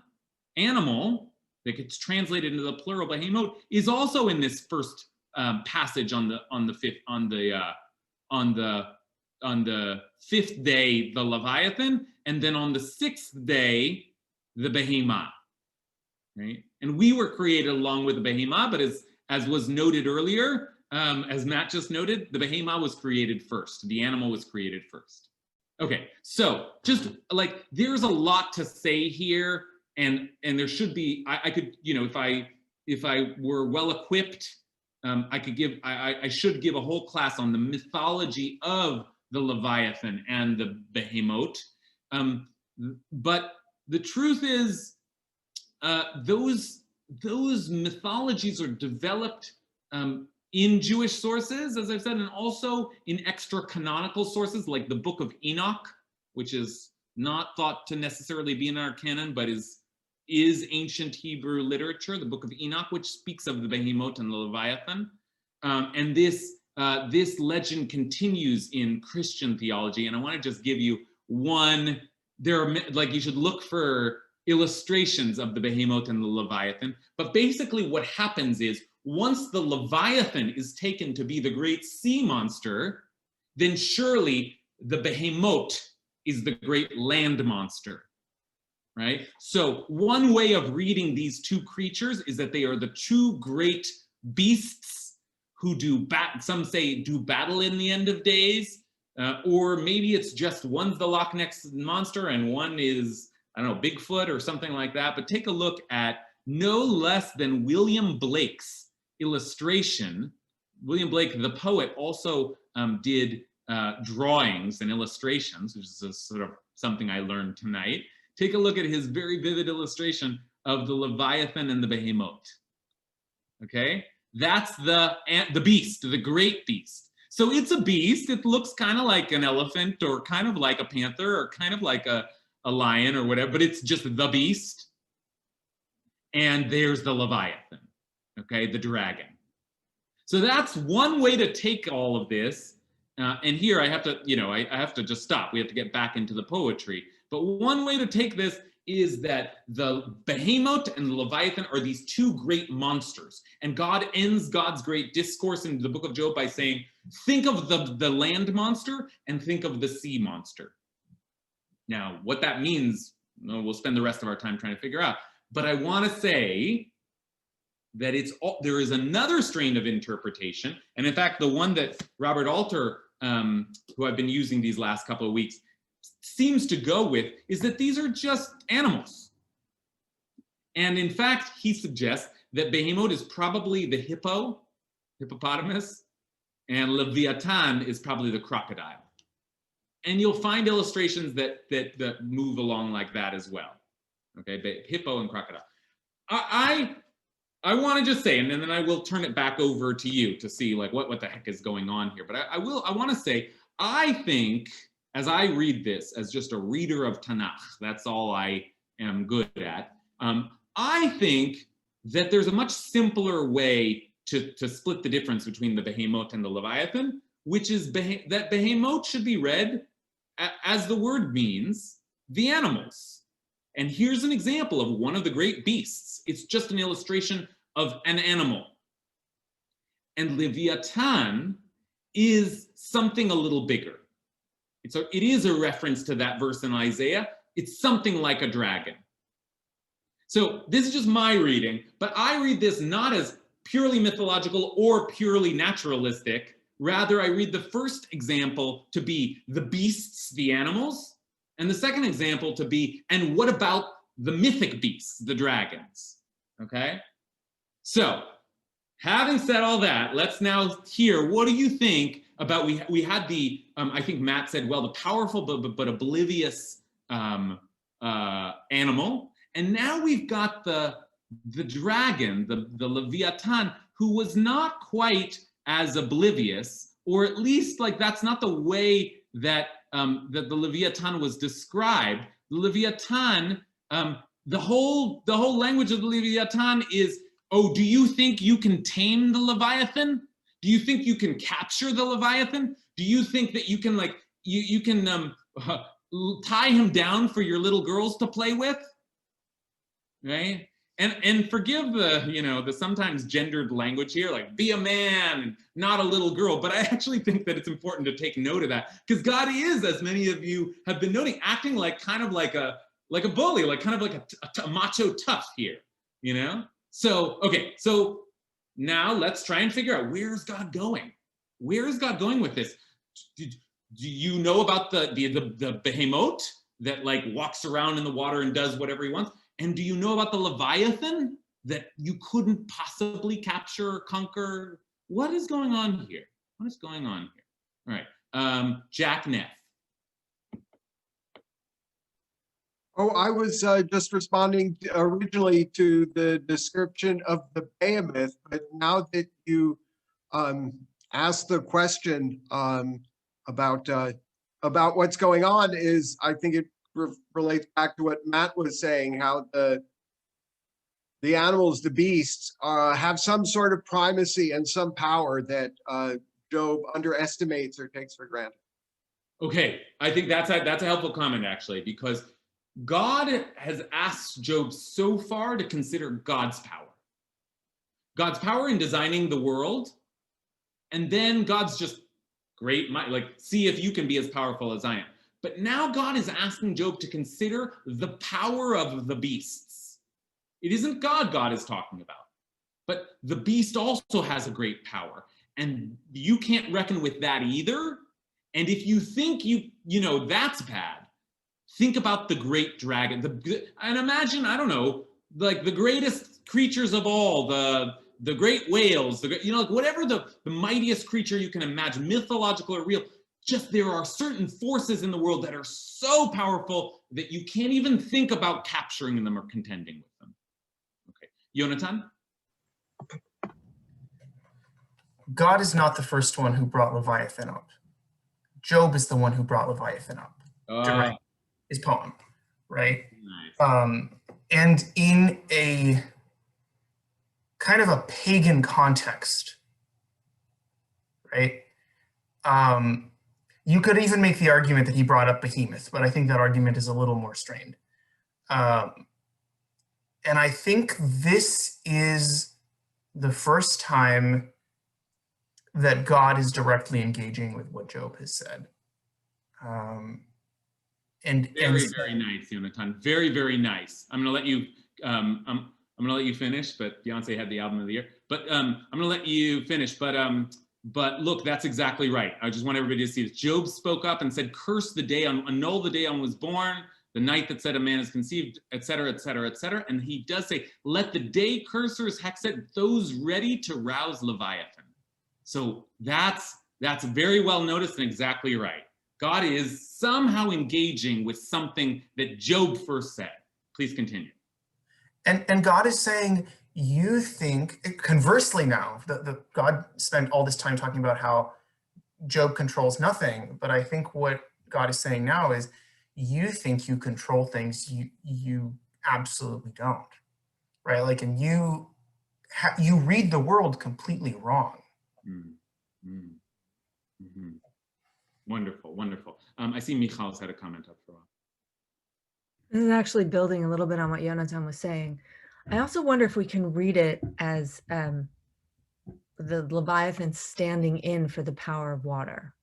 animal, that gets translated into the plural behemoth, is also in this first passage on the fifth day, the Leviathan, and then on the sixth day, the behemah. Right? And we were created along with the behemah, but as was noted earlier, as Matt just noted, the behemah was created first. The animal was created first. Okay, so just like there's a lot to say here, and there should be. I could, you know, if I were well equipped, I should give a whole class on the mythology of the Leviathan and the behemoth. But the truth is, those mythologies are developed in Jewish sources, as I've said, and also in extra canonical sources like the Book of Enoch, which is not thought to necessarily be in our canon, but is ancient Hebrew literature, the Book of Enoch, which speaks of the behemoth and the Leviathan. And this legend continues in Christian theology. And I want to just give you one. There are, like, you should look for illustrations of the behemoth and the Leviathan. But basically what happens is, once the Leviathan is taken to be the great sea monster, then surely the behemoth is the great land monster, right? So one way of reading these two creatures is that they are the two great beasts who some say do battle in the end of days, or maybe it's just one's the Loch Ness monster and one is, I don't know, Bigfoot or something like that. But take a look at no less than William Blake's illustration. William Blake, the poet, also did drawings and illustrations, which is a sort of something I learned tonight. Take a look at his very vivid illustration of the Leviathan and the behemoth. Okay, that's the beast, the great beast. So it's a beast. It looks kind of like an elephant, or kind of like a panther, or kind of like a lion or whatever, but it's just the beast. And there's the Leviathan, okay, the dragon. So that's one way to take all of this. And here I have to, you know, I have to just stop. We have to get back into the poetry. But one way to take this is that the behemoth and the Leviathan are these two great monsters. And God ends God's great discourse in the book of Job by saying, think of the land monster and think of the sea monster. Now, what that means, we'll spend the rest of our time trying to figure out. But I want to say that there is another strain of interpretation. And in fact, the one that Robert Alter, who I've been using these last couple of weeks, seems to go with, is that these are just animals. And in fact, he suggests that behemoth is probably the hippopotamus, and Leviathan is probably the crocodile. And you'll find illustrations that move along like that as well. Okay, hippo and crocodile. I want to just say, and then I will turn it back over to you to see like what the heck is going on here. But I want to say, I think, as I read this as just a reader of Tanakh, that's all I am good at. I think that there's a much simpler way to split the difference between the behemoth and the Leviathan, which is that behemoth should be read as the word means, the animals. And here's an example of one of the great beasts. It's just an illustration of an animal. And Leviathan is something a little bigger. It is a reference to that verse in Isaiah. It's something like a dragon. So this is just my reading, but I read this not as purely mythological or purely naturalistic. Rather, I read the first example to be the beasts, the animals, and the second example to be, and what about the mythic beasts, the dragons? Okay? So, having said all that, let's now hear, what do you think about, we had the, I think Matt said, well, the powerful but oblivious animal, and now we've got the dragon, the Leviathan, who was not quite as oblivious, or at least like that's not the way that that the Leviathan was described. The Leviathan, the whole language of the Leviathan is Oh, do you think you can tame the Leviathan? Do you think you can capture the Leviathan? Do you think that you can like, you can tie him down for your little girls to play with? Right? And forgive the, you know, the sometimes gendered language here, like be a man and not a little girl. But I actually think that it's important to take note of that, because God is, as many of you have been noting, acting like kind of like a bully, like kind of like a macho tough here, you know? So, okay, so now let's try and figure out, where's God going? Where is God going with this? Do you know about the behemoth that like walks around in the water and does whatever he wants? And do you know about the Leviathan that you couldn't possibly capture or conquer? What is going on here? What is going on here? All right, Jack Neff. Oh, I was just responding originally to the description of the behemoth, but now that you asked the question about what's going on, is I think it relates back to what Matt was saying, how the animals, the beasts, have some sort of primacy and some power that Job underestimates or takes for granted. Okay, I think that's a helpful comment, actually, because God has asked Job so far to consider God's power in designing the world, and then God's just great, like, see if you can be as powerful as I am. But now God is asking Job to consider the power of the beasts. It isn't God is talking about, but the beast also has a great power, and you can't reckon with that either. And if you think you know that's bad, think about the great dragon, and imagine, I don't know, like the greatest creatures of all, the great whales, like whatever the mightiest creature you can imagine, mythological or real. Just there are certain forces in the world that are so powerful that you can't even think about capturing them or contending with them. Okay, Yonatan? God is not the first one who brought Leviathan up. Job is the one who brought Leviathan up during his poem, right? Nice. And in a kind of a pagan context, right? You could even make the argument that he brought up Behemoth, but I think that argument is a little more strained. And I think this is the first time that God is directly engaging with what Job has said. Very nice, Yonatan. Very, very nice. I'm gonna let you I'm gonna let you finish, but Beyonce had the album of the year. But I'm gonna let you finish. But look, that's exactly right. I just want everybody to see this. Job spoke up and said, curse the day, annul the day on was born, the night that said a man is conceived, etc., etc., etc. And he does say, let the day cursors, hexet, those ready to rouse Leviathan. So that's very well noticed and exactly right. God is somehow engaging with something that Job first said. Please continue. And God is saying, you think, conversely now, God spent all this time talking about how Job controls nothing, but I think what God is saying now is, you think you control things, you absolutely don't, right? Like, and you read the world completely wrong. Mm-hmm. Wonderful, wonderful. I see Michal's had a comment up for a while. This is actually building a little bit on what Yonatan was saying. I also wonder if we can read it as the Leviathan standing in for the power of water.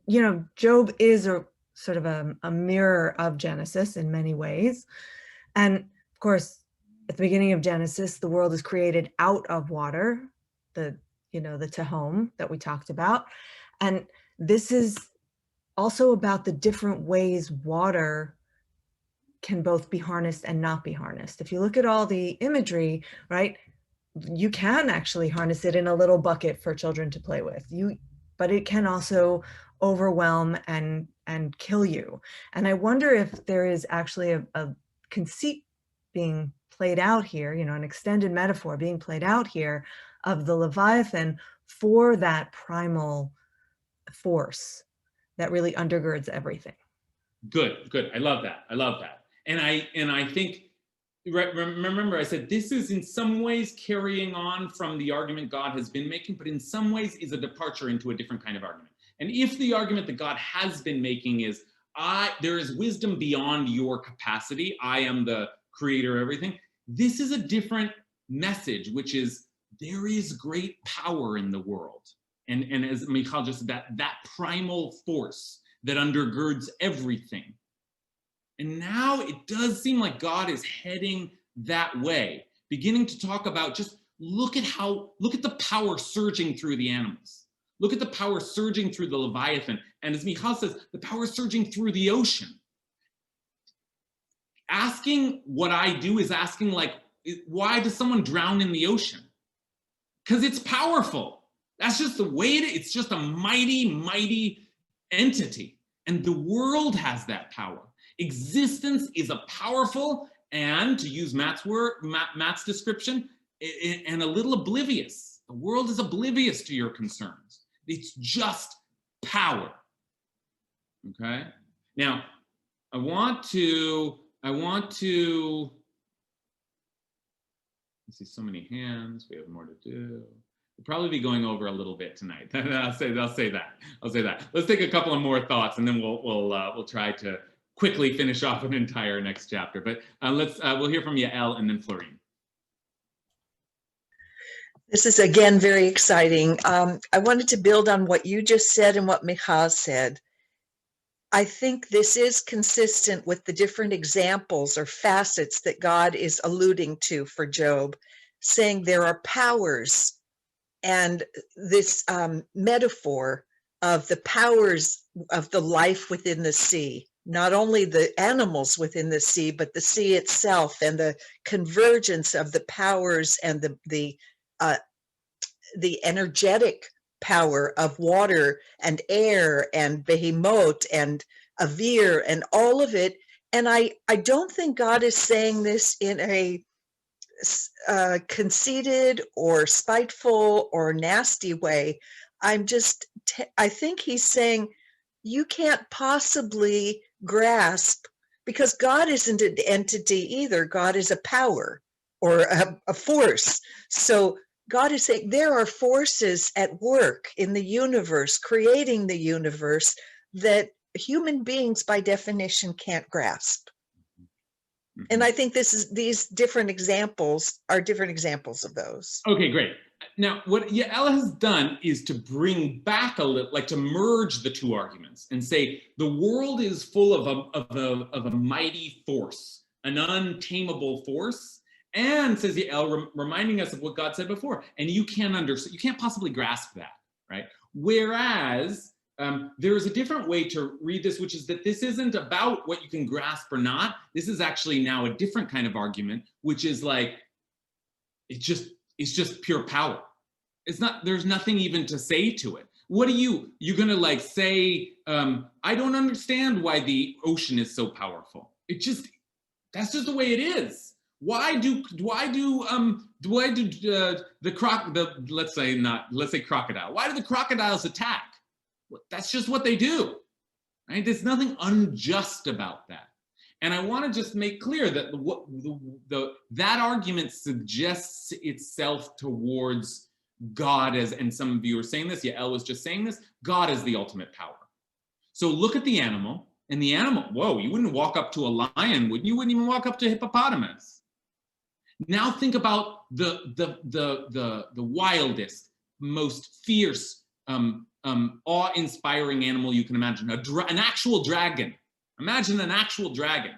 You know, Job is a sort of a mirror of Genesis in many ways. And of course, at the beginning of Genesis, the world is created out of water, the Tehom that we talked about. And this is also about the different ways water can both be harnessed and not be harnessed. If you look at all the imagery, right, you can actually harness it in a little bucket for children to play with. But it can also overwhelm and kill you. And I wonder if there is actually a conceit being played out here, an extended metaphor being played out here of the Leviathan for that primal force that really undergirds everything. Good. I love that. And I think remember I said this is in some ways carrying on from the argument God has been making, but in some ways is a departure into a different kind of argument. And if the argument that God has been making is, there is wisdom beyond your capacity, I am the creator of everything, this is a different message, which is there is great power in the world. And as Michal just said, that primal force that undergirds everything. And now it does seem like God is heading that way, beginning to talk about just look at the power surging through the animals. Look at the power surging through the Leviathan. And as Michal says, the power surging through the ocean. Asking what I do is asking, like, why does someone drown in the ocean? Because it's powerful. That's just the way it is. It's just a mighty, mighty entity. And the world has that power. Existence is a powerful, and to use Matt's description, and a little oblivious. The world is oblivious to your concerns. It's just power. Okay? Now, I want to I see so many hands. We have more to do. We'll probably be going over a little bit tonight. I'll say that. Let's take a couple of more thoughts, and then we'll try to quickly finish off an entire next chapter. But we'll hear from Yael and then Florine. This is again very exciting. I wanted to build on what you just said and what Michal said. I think this is consistent with the different examples or facets that God is alluding to for Job, saying there are powers, and this metaphor of the powers of the life within the sea, not only the animals within the sea, but the sea itself, and the convergence of the powers and the energetic power of water and air and behemoth and avir and all of it. And I don't think God is saying this in a conceited or spiteful or nasty way. I think he's saying you can't possibly grasp, because God isn't an entity either. God is a power or a force. So God is saying there are forces at work in the universe, creating the universe, that human beings by definition can't grasp. Mm-hmm. And I think these different examples are different examples of those. Okay, great. Now, what Yael has done is to bring back a little, like to merge the two arguments and say the world is full of a mighty force, an untamable force. And says Yael, reminding us of what God said before, and you can't possibly grasp that, right? Whereas there is a different way to read this, which is that this isn't about what you can grasp or not. This is actually now a different kind of argument, which is like, it's just pure power. It's not, there's nothing even to say to it. What are you're gonna like say, I don't understand why the ocean is so powerful. That's just the way it is. Let's say crocodile. Why do the crocodiles attack? Well, that's just what they do, right? There's nothing unjust about that. And I want to just make clear that that argument suggests itself towards God as, and some of you are saying this, Yael was just saying this, God is the ultimate power. So look at the animal, and the animal, whoa, you wouldn't walk up to a lion, wouldn't you? You wouldn't even walk up to a hippopotamus. Now think about the wildest, most fierce, awe-inspiring animal you can imagine, an actual dragon. Imagine an actual dragon.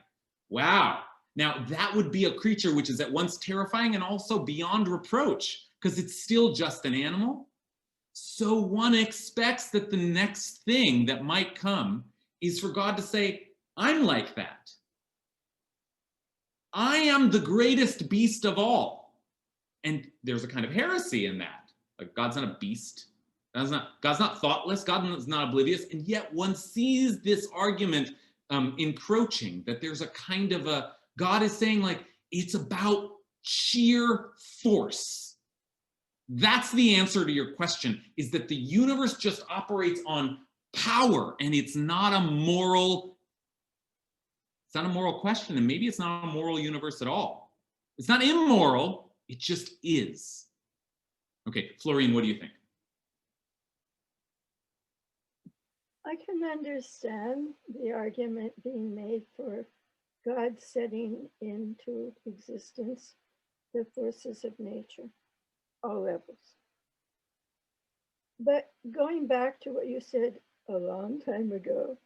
Wow. Now that would be a creature which is at once terrifying and also beyond reproach, because it's still just an animal. So one expects that the next thing that might come is for God to say, I'm like that. I am the greatest beast of all. And there's a kind of heresy in that. Like, God's not a beast. God's not thoughtless. God is not oblivious. And yet one sees this argument encroaching, that there's a kind of God is saying, like, it's about sheer force. That's the answer to your question, is that the universe just operates on power, and it's not a moral question, and maybe it's not a moral universe at all. It's not immoral, it just is. Okay, Florine, what do you think? I can understand the argument being made for God setting into existence the forces of nature, all levels. But going back to what you said a long time ago,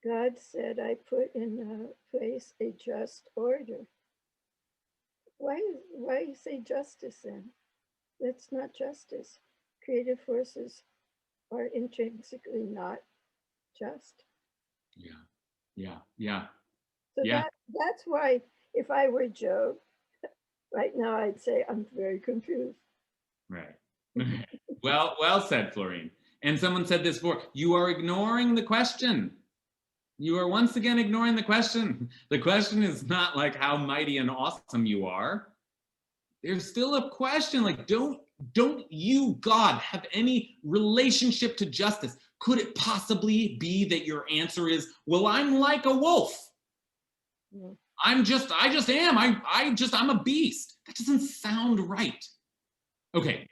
God said, I put in place a just order. Why say justice then? That's not justice. Creative forces are intrinsically not just. Yeah. So that's why if I were Job, right now I'd say I'm very confused. Right. Well said, Florine. And someone said this before, you are ignoring the question. You are once again ignoring the question. The question is not like how mighty and awesome you are. There's still a question, like, don't you, God, have any relationship to justice? Could it possibly be that your answer is, well, I'm like a wolf. I just am. I'm a beast. That doesn't sound right. Okay.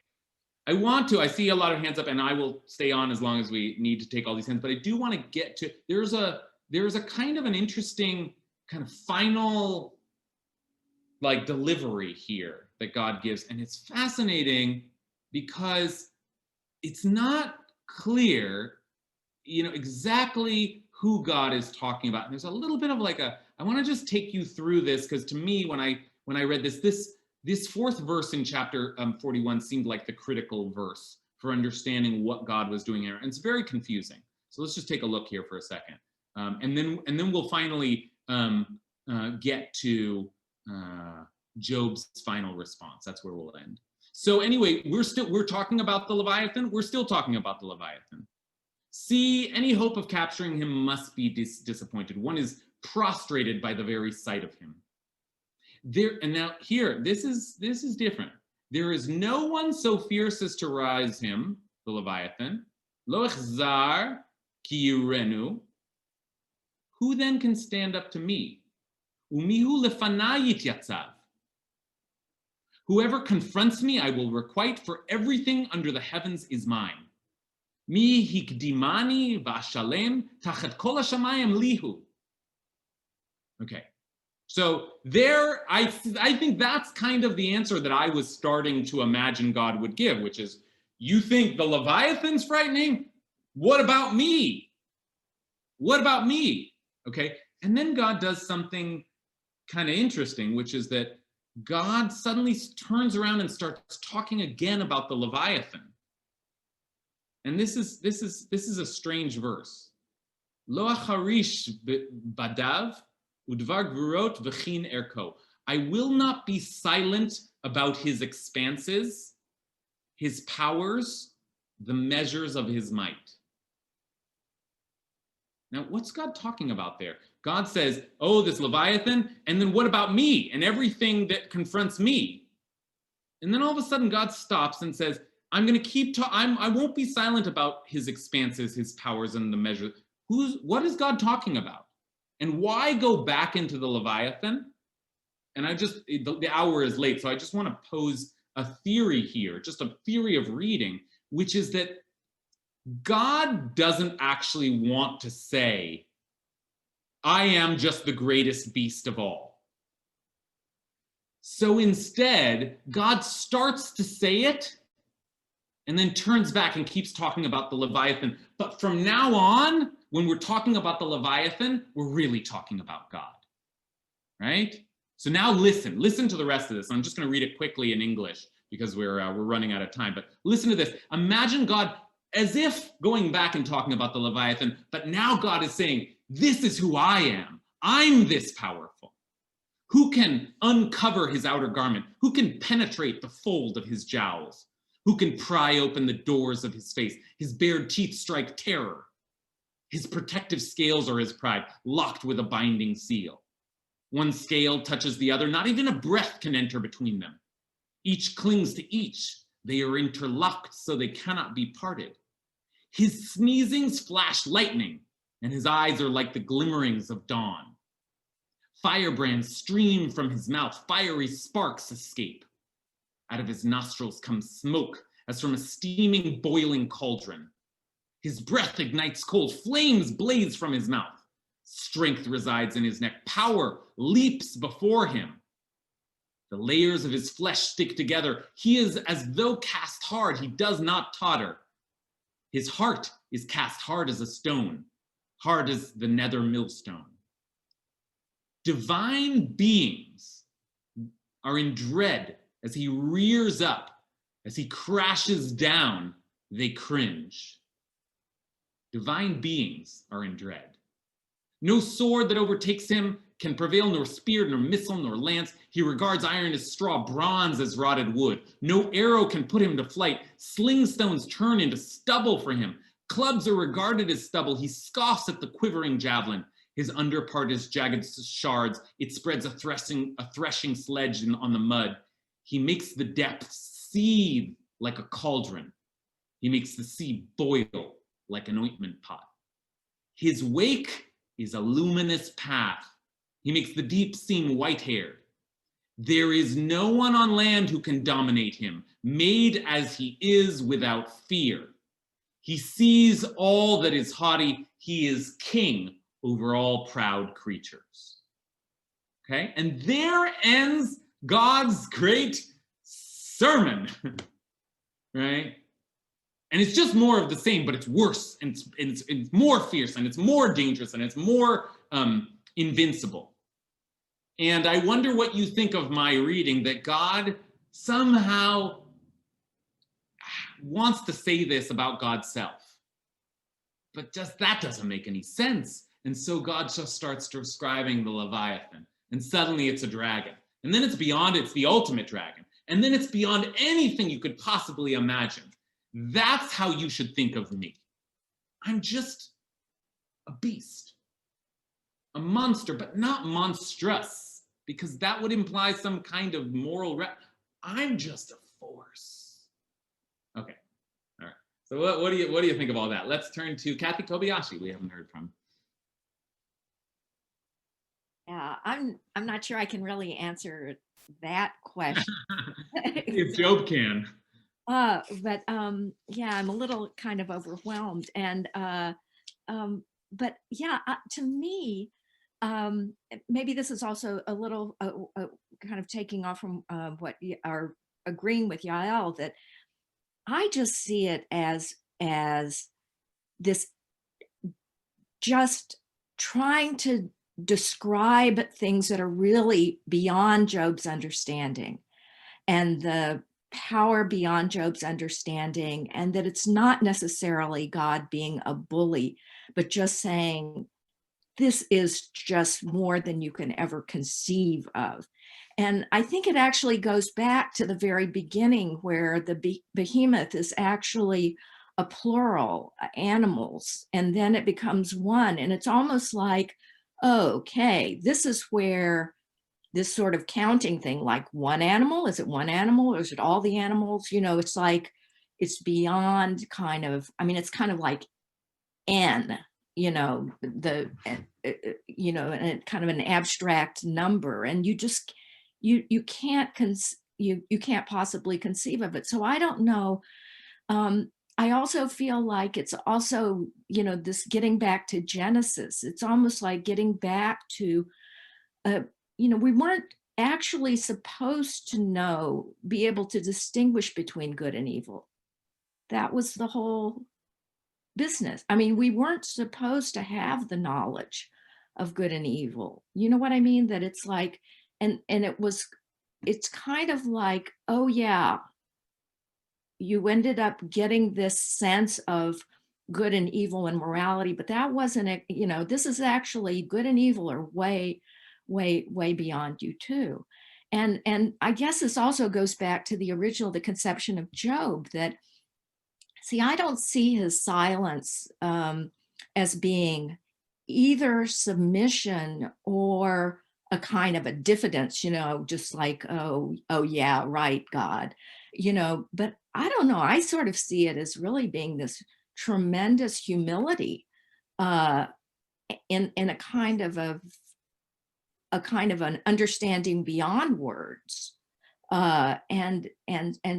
I see a lot of hands up, and I will stay on as long as we need to take all these hands, but I do want to get to, there's a kind of an interesting kind of final like delivery here that God gives. And it's fascinating because it's not clear, exactly who God is talking about. And there's a little bit of like I want to just take you through this, because to me, when I read this fourth verse in chapter 41 seemed like the critical verse for understanding what God was doing here. And it's very confusing. So let's just take a look here for a second. And then we'll finally get to Job's final response. That's where we'll end. So anyway, we're talking about the Leviathan. We're still talking about the Leviathan. See, any hope of capturing him must be disappointed. One is prostrated by the very sight of him. And now here, this is different. There is no one so fierce as to rise him, the Leviathan. Lo echzar ki yirenu. Who then can stand up to me? Umihu lefanai yityatzав. Whoever confronts me, I will requite, for everything under the heavens is mine. Mi hikdimani v'ashalem tachat kol hashamayim lihu. Okay, so there, I think that's kind of the answer that I was starting to imagine God would give, which is, you think the Leviathan's frightening? What about me? What about me? Okay, and then God does something kind of interesting, which is that God suddenly turns around and starts talking again about the Leviathan. And this is a strange verse. Lo acharish badav udvar gvurot v'chin erko. I will not be silent about his expanses, his powers, the measures of his might. Now, what's God talking about there? God says, oh, this Leviathan, and then what about me and everything that confronts me? And then all of a sudden God stops and says, I'm going to keep talking. I won't be silent about his expanses, his powers, and the measure. What is God talking about? And why go back into the Leviathan? And the hour is late, so I just want to pose a theory here, just a theory of reading, which is that God doesn't actually want to say, I am just the greatest beast of all. So instead, God starts to say it and then turns back and keeps talking about the Leviathan. But from now on, when we're talking about the Leviathan, we're really talking about God, right? So now listen to the rest of this. I'm just going to read it quickly in English because we're running out of time. But listen to this. Imagine God as if going back and talking about the Leviathan, but now God is saying, this is who I am. I'm this powerful. Who can uncover his outer garment? Who can penetrate the fold of his jowls? Who can pry open the doors of his face? His bared teeth strike terror. His protective scales are his pride, locked with a binding seal. One scale touches the other, not even a breath can enter between them. Each clings to each. They are interlocked so they cannot be parted. His sneezings flash lightning, and his eyes are like the glimmerings of dawn. Firebrands stream from his mouth, fiery sparks escape. Out of his nostrils comes smoke as from a steaming, boiling cauldron. His breath ignites cold, flames blaze from his mouth. Strength resides in his neck, power leaps before him. The layers of his flesh stick together. He is as though cast hard, he does not totter. His heart is cast hard as a stone, hard as the nether millstone. Divine beings are in dread as he rears up, as he crashes down, they cringe. Divine beings are in dread. No sword that overtakes him can prevail, nor spear, nor missile, nor lance. He regards iron as straw, bronze as rotted wood. No arrow can put him to flight. Sling stones turn into stubble for him. Clubs are regarded as stubble. He scoffs at the quivering javelin. His underpart is jagged shards. It spreads a threshing sledge on the mud. He makes the depths seethe like a cauldron. He makes the sea boil like an ointment pot. His wake is a luminous path. He makes the deep seem white-haired. There is no one on land who can dominate him, made as he is without fear. He sees all that is haughty. He is king over all proud creatures. Okay, and there ends God's great sermon, right? And it's just more of the same, but it's worse, and it's more fierce, and it's more dangerous, and it's more invincible. And I wonder what you think of my reading, that God somehow wants to say this about God's self, but just that doesn't make any sense. And so God just starts describing the Leviathan, and suddenly it's a dragon. And then it's beyond, it's the ultimate dragon. And then it's beyond anything you could possibly imagine. That's how you should think of me. I'm just a beast, a monster, but not monstrous, because that would imply some kind of moral. I'm just a force. Okay, all right. So what do you think of all that? Let's turn to Kathy Kobayashi. We haven't heard from. Yeah, I'm not sure I can really answer that question. If Job can. But yeah, I'm a little kind of overwhelmed, and but yeah, to me, maybe this is also a little kind of taking off from what you are agreeing with Yael, that I just see it as this just trying to describe things that are really beyond Job's understanding, and the power beyond Job's understanding, and that it's not necessarily God being a bully, but just saying, this is just more than you can ever conceive of. And I think it actually goes back to the very beginning, where the behemoth is actually a plural, animals, and then it becomes one. And it's almost like, okay, this is where this sort of counting thing, like one animal, is it one animal or is it all the animals? You know, it's like, it's beyond kind of, I mean, it's kind of like N, you know, you know, and kind of an abstract number, and you just, you can't possibly conceive of it. So I don't know. I also feel like it's also, you know, this getting back to Genesis, it's almost like getting back to, you know, we weren't actually supposed to be able to distinguish between good and evil. That was the whole business. I mean, we weren't supposed to have the knowledge of good and evil. You know what I mean? That it's like, and it's kind of like, oh yeah, you ended up getting this sense of good and evil and morality, but that wasn't, you know, this is actually good and evil are way beyond you too. And I guess this also goes back to the conception of Job, that, see, I don't see his silence as being either submission or a kind of a diffidence, you know, just like, oh yeah, right, God, you know, but I don't know, I sort of see it as really being this tremendous humility in a kind of a a kind of an understanding beyond words. And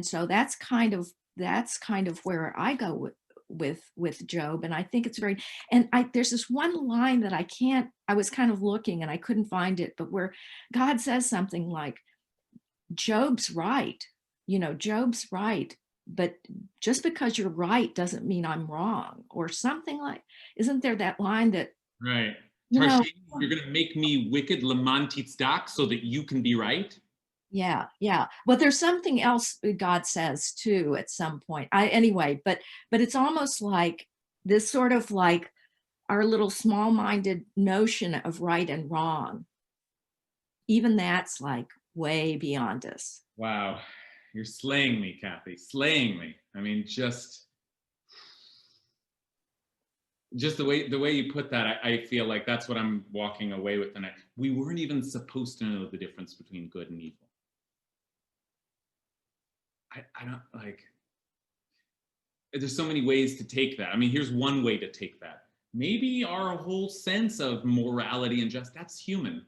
so that's kind of where I go with Job. And I think it's very, and there's this one line that I was kind of looking and I couldn't find it, but where God says something like, Job's right, Job's right, but just because you're right doesn't mean I'm wrong, or something like, isn't there that line that, right, you're going to make me wicked, leman titzdak, so that you can be right? Yeah. Well, there's something else God says too at some point. Anyway, but it's almost like this sort of like our little small-minded notion of right and wrong. Even that's like way beyond us. Wow, you're slaying me, Kathy, slaying me. I mean, just the way you put that, I feel like that's what I'm walking away with. And we weren't even supposed to know the difference between good and evil. I don't like, there's so many ways to take that. I mean, here's one way to take that. Maybe our whole sense of morality and justice, that's human.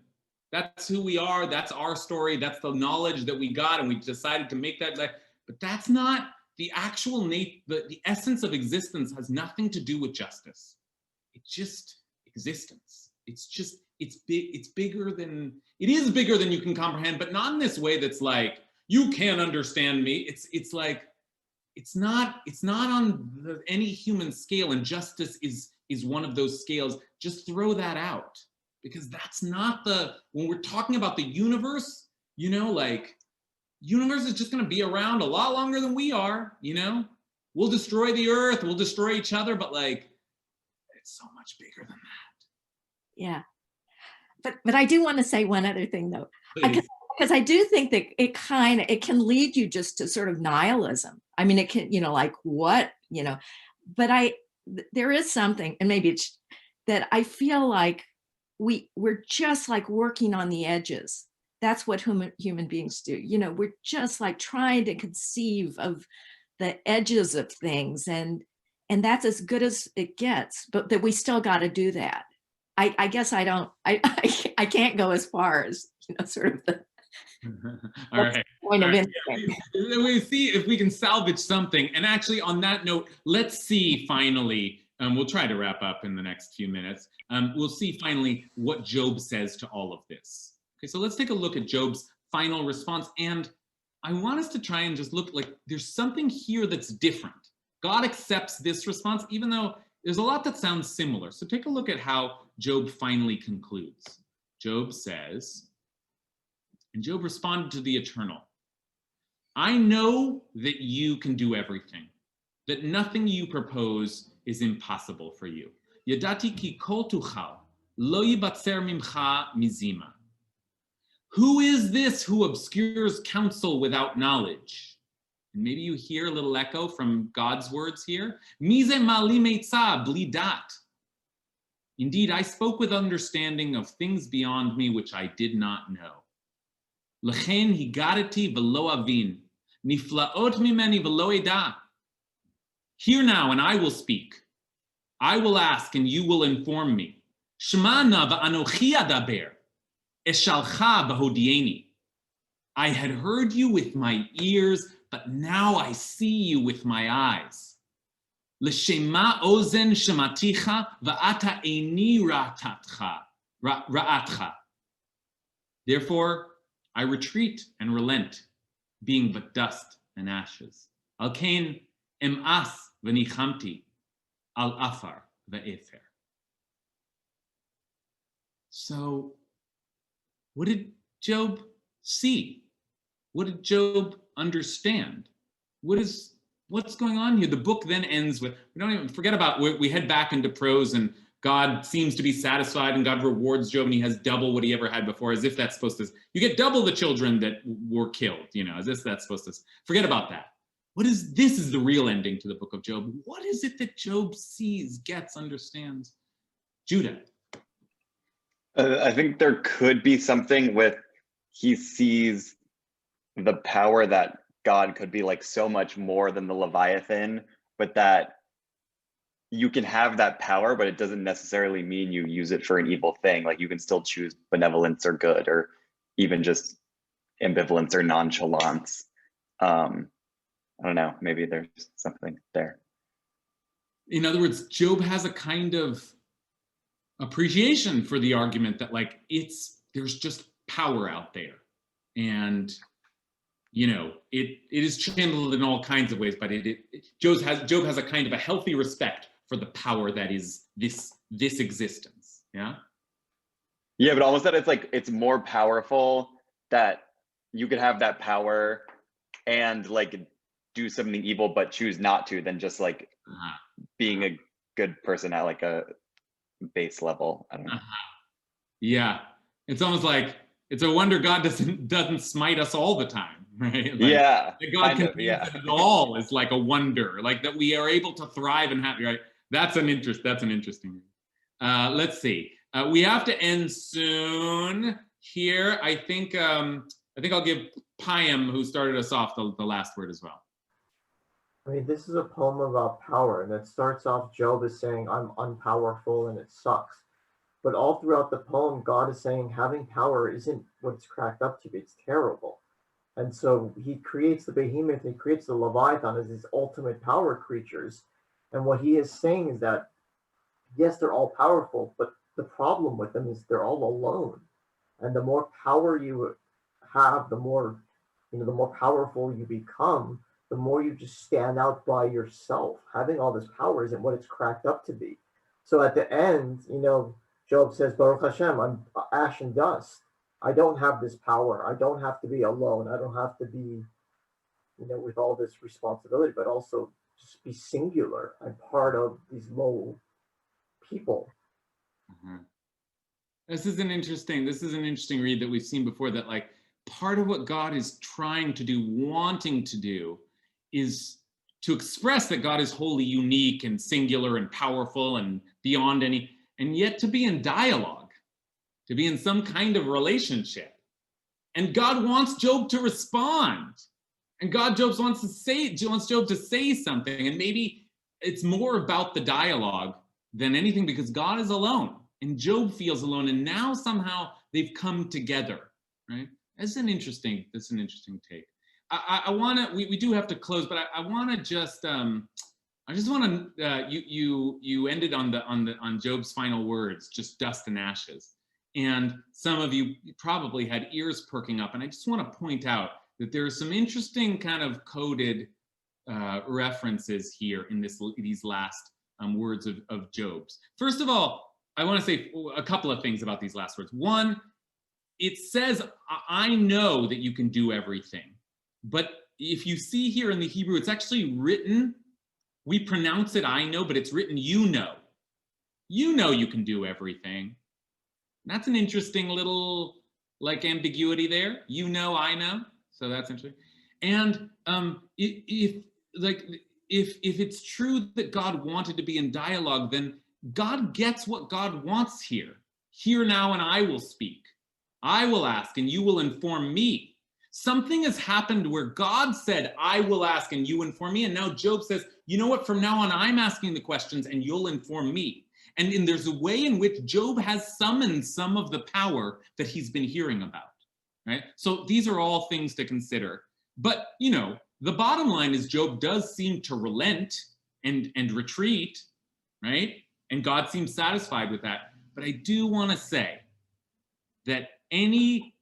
That's who we are. That's our story. That's the knowledge that we got, and we decided to make that. But that's not the actual the essence of existence. Has nothing to do with justice. It's just existence. It's big. It's bigger than, it is bigger than you can comprehend, but not in this way that's like, you can't understand me. It's like, it's not on any human scale, and justice is one of those scales. Just throw that out, because that's not when we're talking about the universe, like, universe is just going to be around a lot longer than we are. We'll destroy the earth, we'll destroy each other, but like, it's so much bigger than that. Yeah, but I do want to say one other thing though, because I do think that it can lead you just to sort of nihilism. I mean, it can, like what, but there is something, and maybe it's that I feel like we're just like working on the edges. That's what human beings do. We're just like trying to conceive of the edges of things, and that's as good as it gets, but that we still got to do that. I guess I can't go as far as, sort of the All right. point of Yeah. We see if we can salvage something. And actually, on that note, let's see finally, we'll try to wrap up in the next few minutes. We'll see finally what Job says to all of this. Okay, so let's take a look at Job's final response. And I want us to try and just look like there's something here that's different. God accepts this response, even though there's a lot that sounds similar. So take a look at how Job finally concludes. Job says, and Job responded to the Eternal, I know that you can do everything, that nothing you propose is impossible for you. Yadati ki kol tuchal, lo yibatzer mimcha mizima. Who is this who obscures counsel without knowledge? And maybe you hear a little echo from God's words here. Mize mali meitza bli dat. Indeed, I spoke with understanding of things beyond me which I did not know. Lechen higadati velo avin, niflaot mimeni velo eda. Hear now, and I will speak. I will ask, and you will inform me. Shema na va'anochi adaber, eshalcha b'hodieni. I had heard you with my ears, but now I see you with my eyes. L'shema ozen shematicha va'ata eini ra'atcha. Therefore, I retreat and relent, being but dust and ashes. Al kain em'as v'nichamti al afar v'efer. So, what did Job see? What did Job understand? What's going on here? The book then ends with, we don't even forget about, we head back into prose, and God seems to be satisfied, and God rewards Job, and he has double what he ever had before, as if that's supposed to, you get double the children that were killed, as if that's supposed to, forget about that. This is the real ending to the book of Job. What is it that Job sees, gets, understands? Judah. I think there could be something with, he sees the power that God could be like so much more than the Leviathan, but that you can have that power, but it doesn't necessarily mean you use it for an evil thing. Like you can still choose benevolence or good, or even just ambivalence or nonchalance. I don't know, maybe there's something there. In other words, Job has a kind of appreciation for the argument that like there's just power out there, and it is channeled in all kinds of ways, but Job has a kind of a healthy respect for the power that is this existence. Yeah, but almost that it's more powerful that you could have that power and like do something evil but choose not to, than just like being a good person at like a base level. I don't know. Yeah, it's almost like it's a wonder God doesn't smite us all the time, right? Like, yeah, that God can use it at all is like a wonder, like that we are able to thrive and happy, right? That's an interesting. Let's see. We have to end soon here. I think I'll give Payam, who started us off, the last word as well. I mean, this is a poem about power, and it starts off Job is saying, I'm unpowerful and it sucks. But all throughout the poem, God is saying having power isn't what it's cracked up to be. It's terrible. And so he creates the behemoth, he creates the Leviathan as these ultimate power creatures. And what he is saying is that, yes, they're all powerful, but the problem with them is they're all alone. And the more power you have, the more powerful you become, the more you just stand out by yourself. Having all this power isn't what it's cracked up to be. So at the end, Job says, Baruch Hashem, I'm ash and dust. I don't have this power. I don't have to be alone. I don't have to be, with all this responsibility, but also just be singular. I'm part of these low people. Mm-hmm. This is an interesting read that we've seen before, that like part of what God is trying to do, wanting to do, is to express that God is wholly unique and singular and powerful and beyond any, and yet to be in dialogue, to be in some kind of relationship. And God wants Job to respond. And Job wants Job to say something. And maybe it's more about the dialogue than anything, because God is alone and Job feels alone. And now somehow they've come together, right? That's an interesting take. We do have to close, but I want to just, you ended on Job's final words, just dust and ashes. And some of you probably had ears perking up. And I just want to point out that there are some interesting kind of coded references here in these last words of Job's. First of all, I want to say a couple of things about these last words. One, it says, I know that you can do everything. But if you see here in the Hebrew, it's actually written, we pronounce it I know, but it's written you know. You know you can do everything. That's an interesting little like ambiguity there. You know, I know. So that's interesting. And if it's true that God wanted to be in dialogue, then God gets what God wants here. Hear now and I will speak. I will ask and you will inform me. Something has happened where God said, I will ask and you inform me. And now Job says, you know what, from now on, I'm asking the questions and you'll inform me. And there's a way in which Job has summoned some of the power that he's been hearing about, right? So these are all things to consider. But, the bottom line is Job does seem to relent and retreat, right? And God seems satisfied with that. But I do want to say that any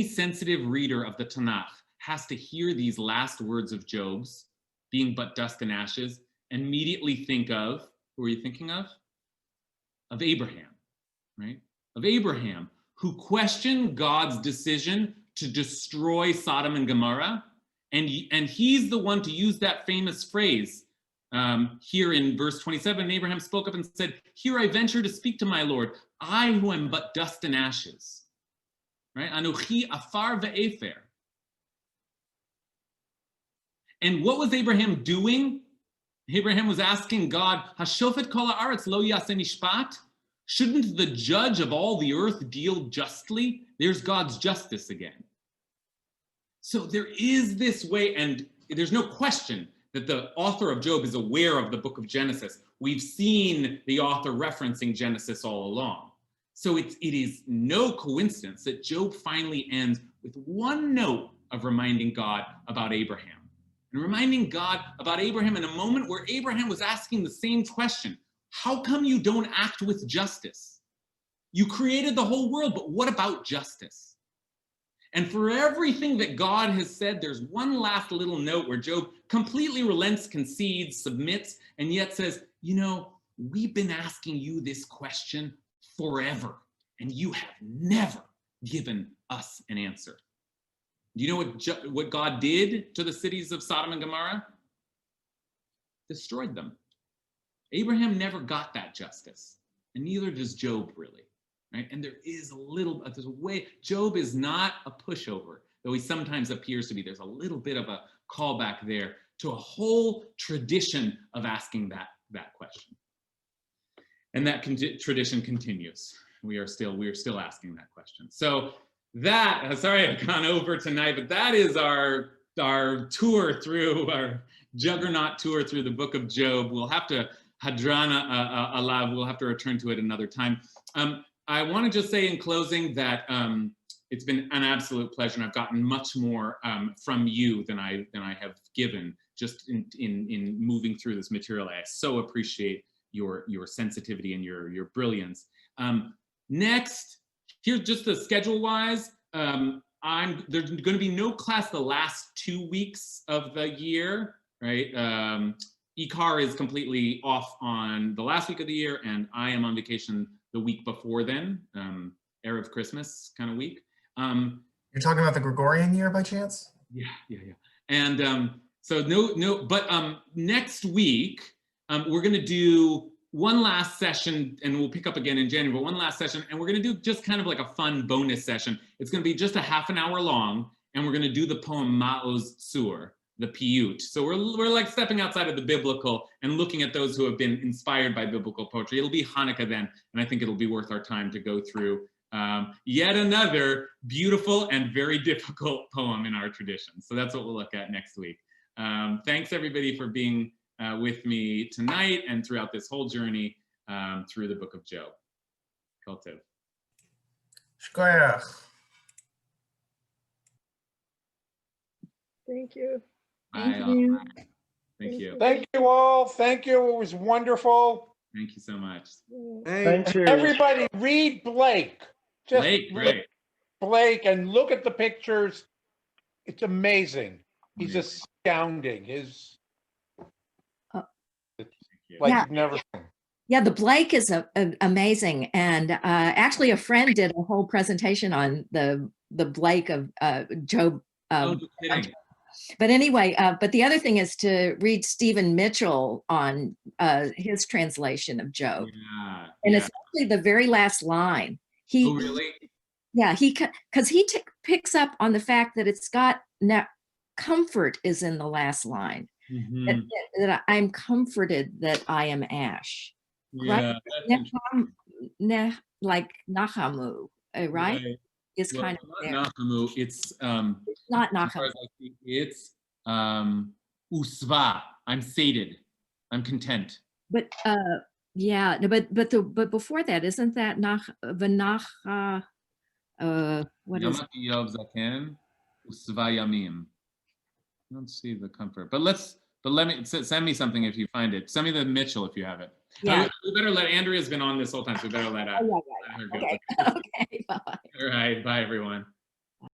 sensitive reader of the Tanakh has to hear these last words of Job's, being but dust and ashes, and immediately think of, who are you thinking of? Of Abraham, right? Of Abraham, who questioned God's decision to destroy Sodom and Gomorrah. And he's the one to use that famous phrase here in verse 27. Abraham spoke up and said, here I venture to speak to my Lord, I who am but dust and ashes. Right? Anuchi afar ve'efer. And what was Abraham doing? Abraham was asking God, Hashofet kol haaretz lo yaseh mishpat? Shouldn't the judge of all the earth deal justly? There's God's justice again. So there is this way, and there's no question that the author of Job is aware of the book of Genesis. We've seen the author referencing Genesis all along. So it is no coincidence that Job finally ends with one note of reminding God about Abraham. And reminding God about Abraham in a moment where Abraham was asking the same question. How come you don't act with justice? You created the whole world, but what about justice? And for everything that God has said, there's one last little note where Job completely relents, concedes, submits, and yet says, you know, we've been asking you this question forever, and you have never given us an answer. Do you know what God did to the cities of Sodom and Gomorrah? Destroyed them. Abraham never got that justice, and neither does Job really, right? And there's a way, Job is not a pushover, though he sometimes appears to be. There's a little bit of a callback there to a whole tradition of asking that question. And that tradition continues. We are still asking that question. So that, sorry I've gone over tonight, but that is our tour through, our juggernaut tour through the book of Job. We'll have to Hadrana Alav, we'll have to return to it another time. I want to just say in closing that it's been an absolute pleasure, and I've gotten much more from you than I have given just in moving through this material. I so appreciate your sensitivity and your brilliance. Next, here's just the schedule-wise. There's going to be no class the last 2 weeks of the year, right? Ikar is completely off on the last week of the year, and I am on vacation the week before then, Erev Christmas kind of week. You're talking about the Gregorian year by chance? Yeah. And so but next week, we're going to do one last session, and we'll pick up again in January, but one last session, and we're going to do just kind of like a fun bonus session. It's going to be just a half an hour long, and we're going to do the poem Ma'oz Tzur, the Piyut. So we're like stepping outside of the biblical and looking at those who have been inspired by biblical poetry. It'll be Hanukkah then, and I think it'll be worth our time to go through yet another beautiful and very difficult poem in our tradition. So that's what we'll look at next week. Thanks everybody for being with me tonight and throughout this whole journey through the book of Job. Kol tov. Shkoyach. Thank you. Thank you. Thank you. Thank you all. Thank you. It was wonderful. Thank you so much. Thank you. Everybody read Blake. Just Blake, read right. Blake and look at the pictures. It's amazing. He's astounding. Like Yeah. you've never seen. Yeah, the Blake is amazing, and actually, a friend did a whole presentation on the Blake of Job. Oh, no kidding. But anyway, but the other thing is to read Stephen Mitchell on his translation of Job, and it's actually the very last line. Oh, really? Yeah, because he picks up on the fact that it's got comfort is in the last line. Mm-hmm. That I'm comforted that I am ash. Yeah, right? Like Nachamu, right? Is well, kind of there. Nachamu, it's not Nachamu. It's Usva. I'm sated. I'm content. But yeah, but before that, isn't that V'nacha? What is it? Yamati Yov Zaken Usva Yamim. I don't see the comfort, but let me send me something if you find it. Send me the Mitchell if you have it. Yeah. We better let Andrea's been on this whole time, so we better let her go. Okay. Okay. Bye. All right. Bye, everyone.